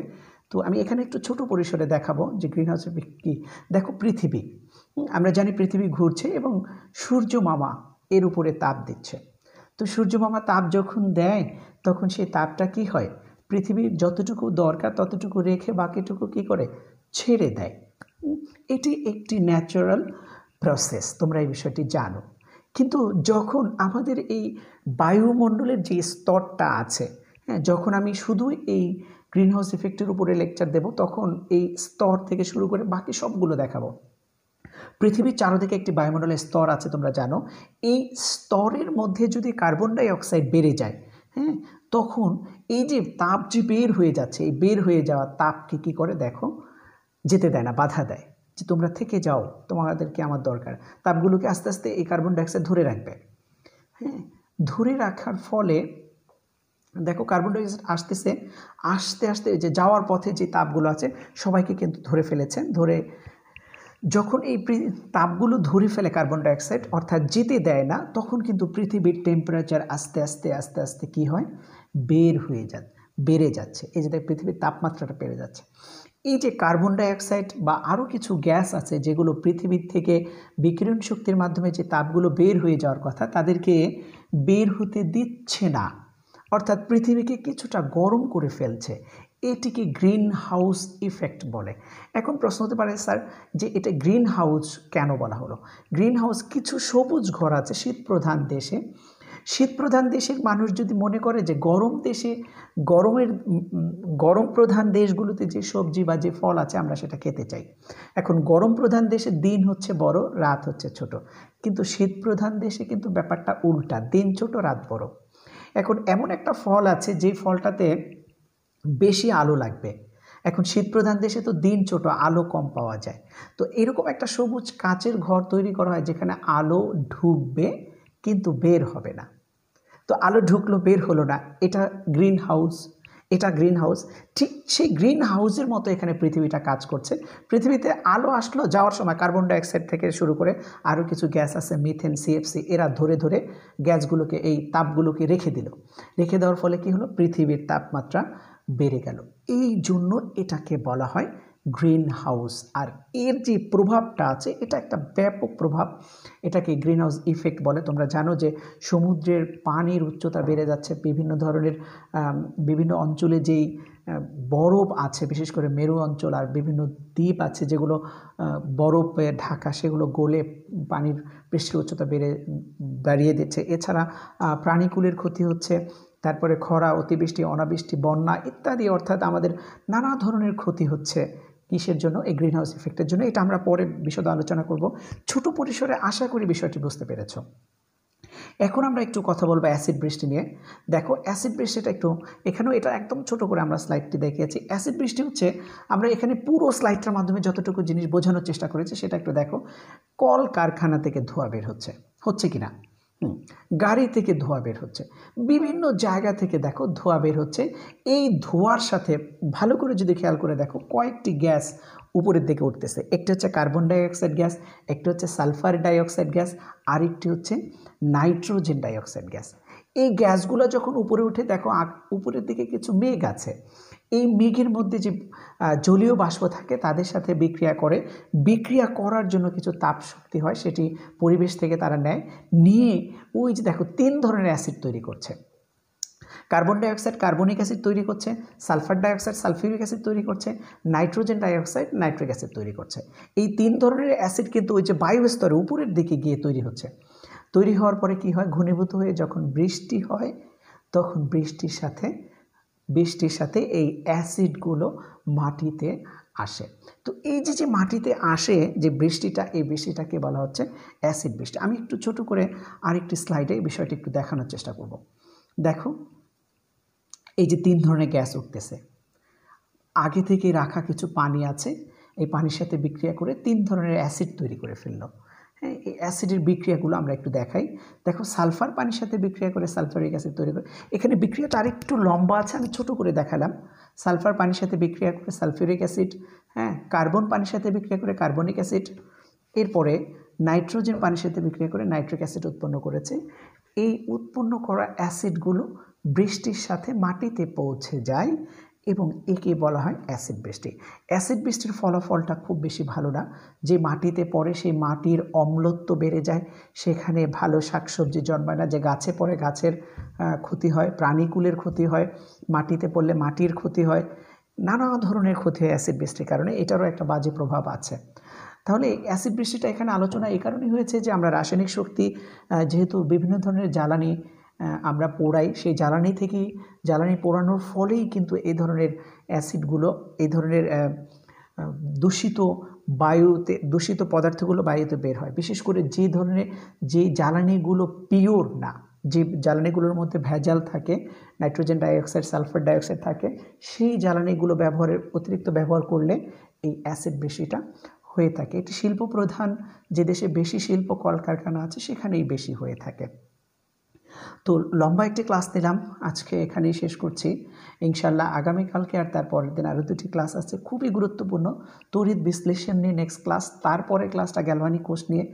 তো আমি এখানে একটু ছোট পরিসরে দেখাবো যে গ্রিন হাউস ইফেক্ট কী। দেখো পৃথিবী, আমরা জানি পৃথিবী ঘুরছে এবং সূর্য মামা এর উপরে তাপ দিচ্ছে। তো সূর্য মামা তাপ যখন দেয় তখন সেই তাপটা কি হয়, পৃথিবীর যতটুকু দরকার ততটুকু রেখে বাকিটুকু কি করে, ছেড়ে দেয়। এটি একটি ন্যাচারাল প্রসেস, তোমরা এই বিষয়টি জানো। কিন্তু যখন আমাদের এই বায়ুমণ্ডলের যে স্তরটা আছে, যখন আমি শুধু এই গ্রিন হাউস ইফেক্টের উপরে লেকচার দেব, তখন এই স্তর থেকে শুরু করে বাকি সবগুলো দেখাবো। পৃথিবীর চারদিকে একটি বায়ুমণ্ডলের স্তর আছে, তোমরা জানো। এই স্তরের মধ্যে যদি কার্বন ডাই অক্সাইড বেড়ে যায়, তখন এই যে তাপ যে বের হয়ে যাচ্ছে, এই বের হয়ে যাওয়া তাপকে কী করে, দেখো যেতে দেয় না, বাধা দেয় যে তোমরা থেকে যাও, তোমাদেরকে আমার দরকার। তাপগুলোকে আস্তে আস্তে এই কার্বন ডাইঅক্সাইড ধরে রাখবে। ধরে রাখার ফলে দেখো কার্বন ডাইঅক্সাইড আসতেছে, আস্তে আস্তে যে যাওয়ার পথে যে তাপগুলো আছে সবাইকে কিন্তু ধরে ফেলেছে, ধরে যখন এই তাপগুলো ধরে ফেলে কার্বন ডাইঅক্সাইড অর্থাৎ যেতে দেয় না, তখন কিন্তু পৃথিবীর টেম্পারেচার আস্তে আস্তে আস্তে আস্তে কী হয়, বেড়ে যাচ্ছে। এই যে পৃথিবীর তাপমাত্রাটা বেড়ে যাচ্ছে। এই যে কার্বন ডাইঅক্সাইড বা আরও কিছু গ্যাস আছে যেগুলো পৃথিবীর থেকে বিকিরণ শক্তির মাধ্যমে যে তাপগুলো বের হয়ে যাওয়ার কথা, তাদেরকে বের হতে দিচ্ছে না, অর্থাৎ পৃথিবীকে কিছুটা গরম করে ফেলছে। এটিকে গ্রিন হাউস ইফেক্ট বলে। এখন প্রশ্ন হতে পারে স্যার যে এটা গ্রিন হাউস কেন বলা হলো? গ্রিন হাউস, কিছু সবুজ ঘর আছে শীতপ্রধান দেশের মানুষ যদি মনে করে যে গরম প্রধান দেশগুলোতে যে সবজি বা যে ফল আছে আমরা সেটা খেতে চাই। এখন গরম প্রধান দেশে দিন হচ্ছে বড়, রাত হচ্ছে ছোট, কিন্তু শীত প্রধান দেশে কিন্তু ব্যাপারটা উল্টা, দিন ছোট রাত বড়। এখন এমন একটা ফল আছে যে ফলটাতে বেশি আলো লাগবে। এখন শীতপ্রধান দেশে তো দিন ছোট, আলো কম পাওয়া যায়। তো এরকম একটা সবুজ কাচের ঘর তৈরি করা হয় যেখানে আলো ঢুকবে কিন্তু বের হবে না। তো আলো ঢুকলো, বের হলো না, এটা গ্রিন হাউস। ঠিক সেই গ্রিন হাউসের মতো এখানে পৃথিবীটা কাজ করছে। পৃথিবীতে আলো আসলো, যাওয়ার সময় কার্বন ডাইঅক্সাইড থেকে শুরু করে আরও কিছু গ্যাস আছে, মিথেন, সিএফসি, এরা ধরে ধরে গ্যাসগুলোকে, এই তাপগুলোকে রেখে দেওয়ার ফলে কি হলো, পৃথিবীর তাপমাত্রা বেড়ে গেল। এই জন্য এটাকে বলা হয় গ্রিন হাউস। আর এর যে প্রভাবটা আছে এটা একটা ব্যাপক প্রভাব, এটাকে গ্রিন হাউস ইফেক্ট বলে। তোমরা জানো যে সমুদ্রের পানির উচ্চতা বেড়ে যাচ্ছে, বিভিন্ন অঞ্চলে যেই বরফ আছে, বিশেষ করে মেরু অঞ্চল আর বিভিন্ন দ্বীপ আছে যেগুলো বরফে ঢাকা, সেগুলো গলে পানির পৃষ্ঠের উচ্চতা বাড়িয়ে দিচ্ছে। এছাড়া প্রাণীকুলের ক্ষতি হচ্ছে, তারপরে খরা, অতিবৃষ্টি, অনাবৃষ্টি, বন্যা ইত্যাদি, অর্থাৎ আমাদের নানা ধরনের ক্ষতি হচ্ছে। কিসের জন্য? এই গ্রিন হাউস ইফেক্টের জন্য। এটা আমরা পরে বিশদে আলোচনা করব। ছোট পরিসরে আশা করি বিষয়টি বুঝতে পেরেছ। এখন আমরা একটু কথা বলবো অ্যাসিড বৃষ্টি নিয়ে। দেখো অ্যাসিড বৃষ্টিটা একটু, এখানেও এটা একদম ছোট করে আমরা স্লাইডটি দেখিয়েছি। অ্যাসিড বৃষ্টি হচ্ছে, আমরা এখানে পুরো স্লাইডটার মাধ্যমে যতটুকু জিনিস বোঝানোর চেষ্টা করেছি সেটা একটু দেখো। কল কারখানা থেকে ধোঁয়া বের হচ্ছে কিনা, গাড়ি থেকে ধোঁয়া বের হচ্ছে, বিভিন্ন জায়গা থেকে দেখো ধোঁয়া বের হচ্ছে। এই ধোঁয়ার সাথে ভালো করে যদি খেয়াল করে দেখো, কয়েকটি গ্যাস উপরের দিকে উঠতেছে। একটি হচ্ছে কার্বন ডাইঅক্সাইড গ্যাস, একটি হচ্ছে সালফার ডাইঅক্সাইড গ্যাস, আরেকটি হচ্ছে নাইট্রোজেন ডাইঅক্সাইড গ্যাস। এই গ্যাসগুলো যখন উপরে উঠে, দেখো উপরের দিকে কিছু মেঘ আছে, এই মেঘের মধ্যে যে জলীয় বাষ্প থাকে তাদের সাথে বিক্রিয়া করার জন্য কিছু তাপ শক্তি হয়, সেটি পরিবেশ থেকে তারা নিয়ে ওই যে দেখো 3 ধরনের অ্যাসিড তৈরি করছে। কার্বন ডাইঅক্সাইড কার্বনিক অ্যাসিড তৈরি করছে, সালফার ডাইঅক্সাইড সালফিউরিক অ্যাসিড তৈরি করছে, নাইট্রোজেন ডাইঅক্সাইড নাইট্রিক অ্যাসিড তৈরি করছে। এই 3 ধরনের অ্যাসিড কিন্তু ওই যে বায়ুস্তরে উপরের দিকে গিয়ে তৈরি হচ্ছে। তৈরি হওয়ার পরে কি হয়, ঘনীভূত হয়ে যখন বৃষ্টি হয়, তখন বৃষ্টির সাথে এই অ্যাসিডগুলো মাটিতে আসে। তো এই যে মাটিতে আসে যে বৃষ্টিটা, এই বৃষ্টিটাকে বলা হচ্ছে অ্যাসিড বৃষ্টি। আমি একটু ছোট করে আরেকটি স্লাইডে এই বিষয়টি একটু দেখানোর চেষ্টা করব। দেখো এই যে 3 ধরনের গ্যাস উঠতেছে, আগে থেকে রাখা কিছু পানি আছে, এই পানির সাথে বিক্রিয়া করে 3 ধরনের অ্যাসিড তৈরি করে ফেললো। হ্যাঁ, এই অ্যাসিডের বিক্রিয়াগুলো আমরা একটু দেখাই। দেখো সালফার পানির সাথে বিক্রিয়া করে সালফারিক অ্যাসিড তৈরি করে। এখানে বিক্রিয়াটা আরেকটু লম্বা আছে, আমি ছোট করে দেখালাম। সালফার পানির সাথে বিক্রিয়া করে সালফিউরিক অ্যাসিড, হ্যাঁ, কার্বন পানির সাথে বিক্রিয়া করে কার্বনিক অ্যাসিড, এরপরে নাইট্রোজেন পানির সাথে বিক্রিয়া করে নাইট্রিক অ্যাসিড উৎপন্ন করেছে। এই উৎপন্ন করা অ্যাসিডগুলো বৃষ্টির সাথে মাটিতে পৌঁছে যায় এবং একে বলা হয় অ্যাসিড বৃষ্টি। অ্যাসিড বৃষ্টির ফলাফলটা খুব বেশি ভালো না। যে মাটিতে পড়ে সেই মাটির অম্লত্ব বেড়ে যায়, সেখানে ভালো শাকসবজি জন্মায় না। যে গাছে পড়ে গাছের ক্ষতি হয়, প্রাণীকুলের ক্ষতি হয়, মাটিতে পড়লে মাটির ক্ষতি হয়, নানা ধরনের ক্ষতি হয় অ্যাসিড বৃষ্টির কারণে। এটারও একটা বাজে প্রভাব আছে। তাহলে অ্যাসিড বৃষ্টিটা এখানে আলোচনা এই কারণেই হয়েছে যে আমরা রাসায়নিক শক্তি, যেহেতু বিভিন্ন ধরনের জ্বালানি আমরা পোড়াই, সেই জ্বালানি পোড়ানোর ফলেই কিন্তু এই ধরনের অ্যাসিডগুলো, এই ধরনের দূষিত পদার্থগুলো বায়ুতে বের হয়। বিশেষ করে যে জ্বালানিগুলো পিওর না, যে জ্বালানিগুলোর মধ্যে ভেজাল থাকে, নাইট্রোজেন ডাইঅক্সাইড সালফার ডাইঅক্সাইড থাকে, সেই জ্বালানিগুলো অতিরিক্ত ব্যবহার করলে এই অ্যাসিড বৃষ্টিটা হয়ে থাকে। এটি শিল্প প্রধান যে দেশে বেশি শিল্প কলকারখানা আছে সেখানেই বেশি হয়ে থাকে। তো লম্বা একটি ক্লাস দিলাম, আজকে এখানেই শেষ করছি। ইনশাল্লাহ আগামীকালকে আর তার পরের দিন আরও 2টি ক্লাস আছে, খুবই গুরুত্বপূর্ণ। তড়িৎ বিশ্লেষণ নিয়ে নেক্সট ক্লাস, তারপরে ক্লাসটা গ্যালভানিক কোষ নিয়ে।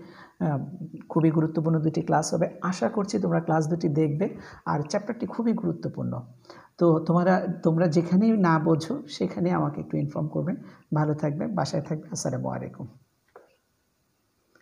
খুবই গুরুত্বপূর্ণ 2টি ক্লাস হবে। আশা করছি তোমরা ক্লাস 2টি দেখবে, আর চ্যাপ্টারটি খুবই গুরুত্বপূর্ণ। তো তোমরা যেখানেই না বোঝো সেখানে আমাকে একটু ইনফর্ম করবে। ভালো থাকবে, বাসায় থাকবে। আসসালামু আলাইকুম।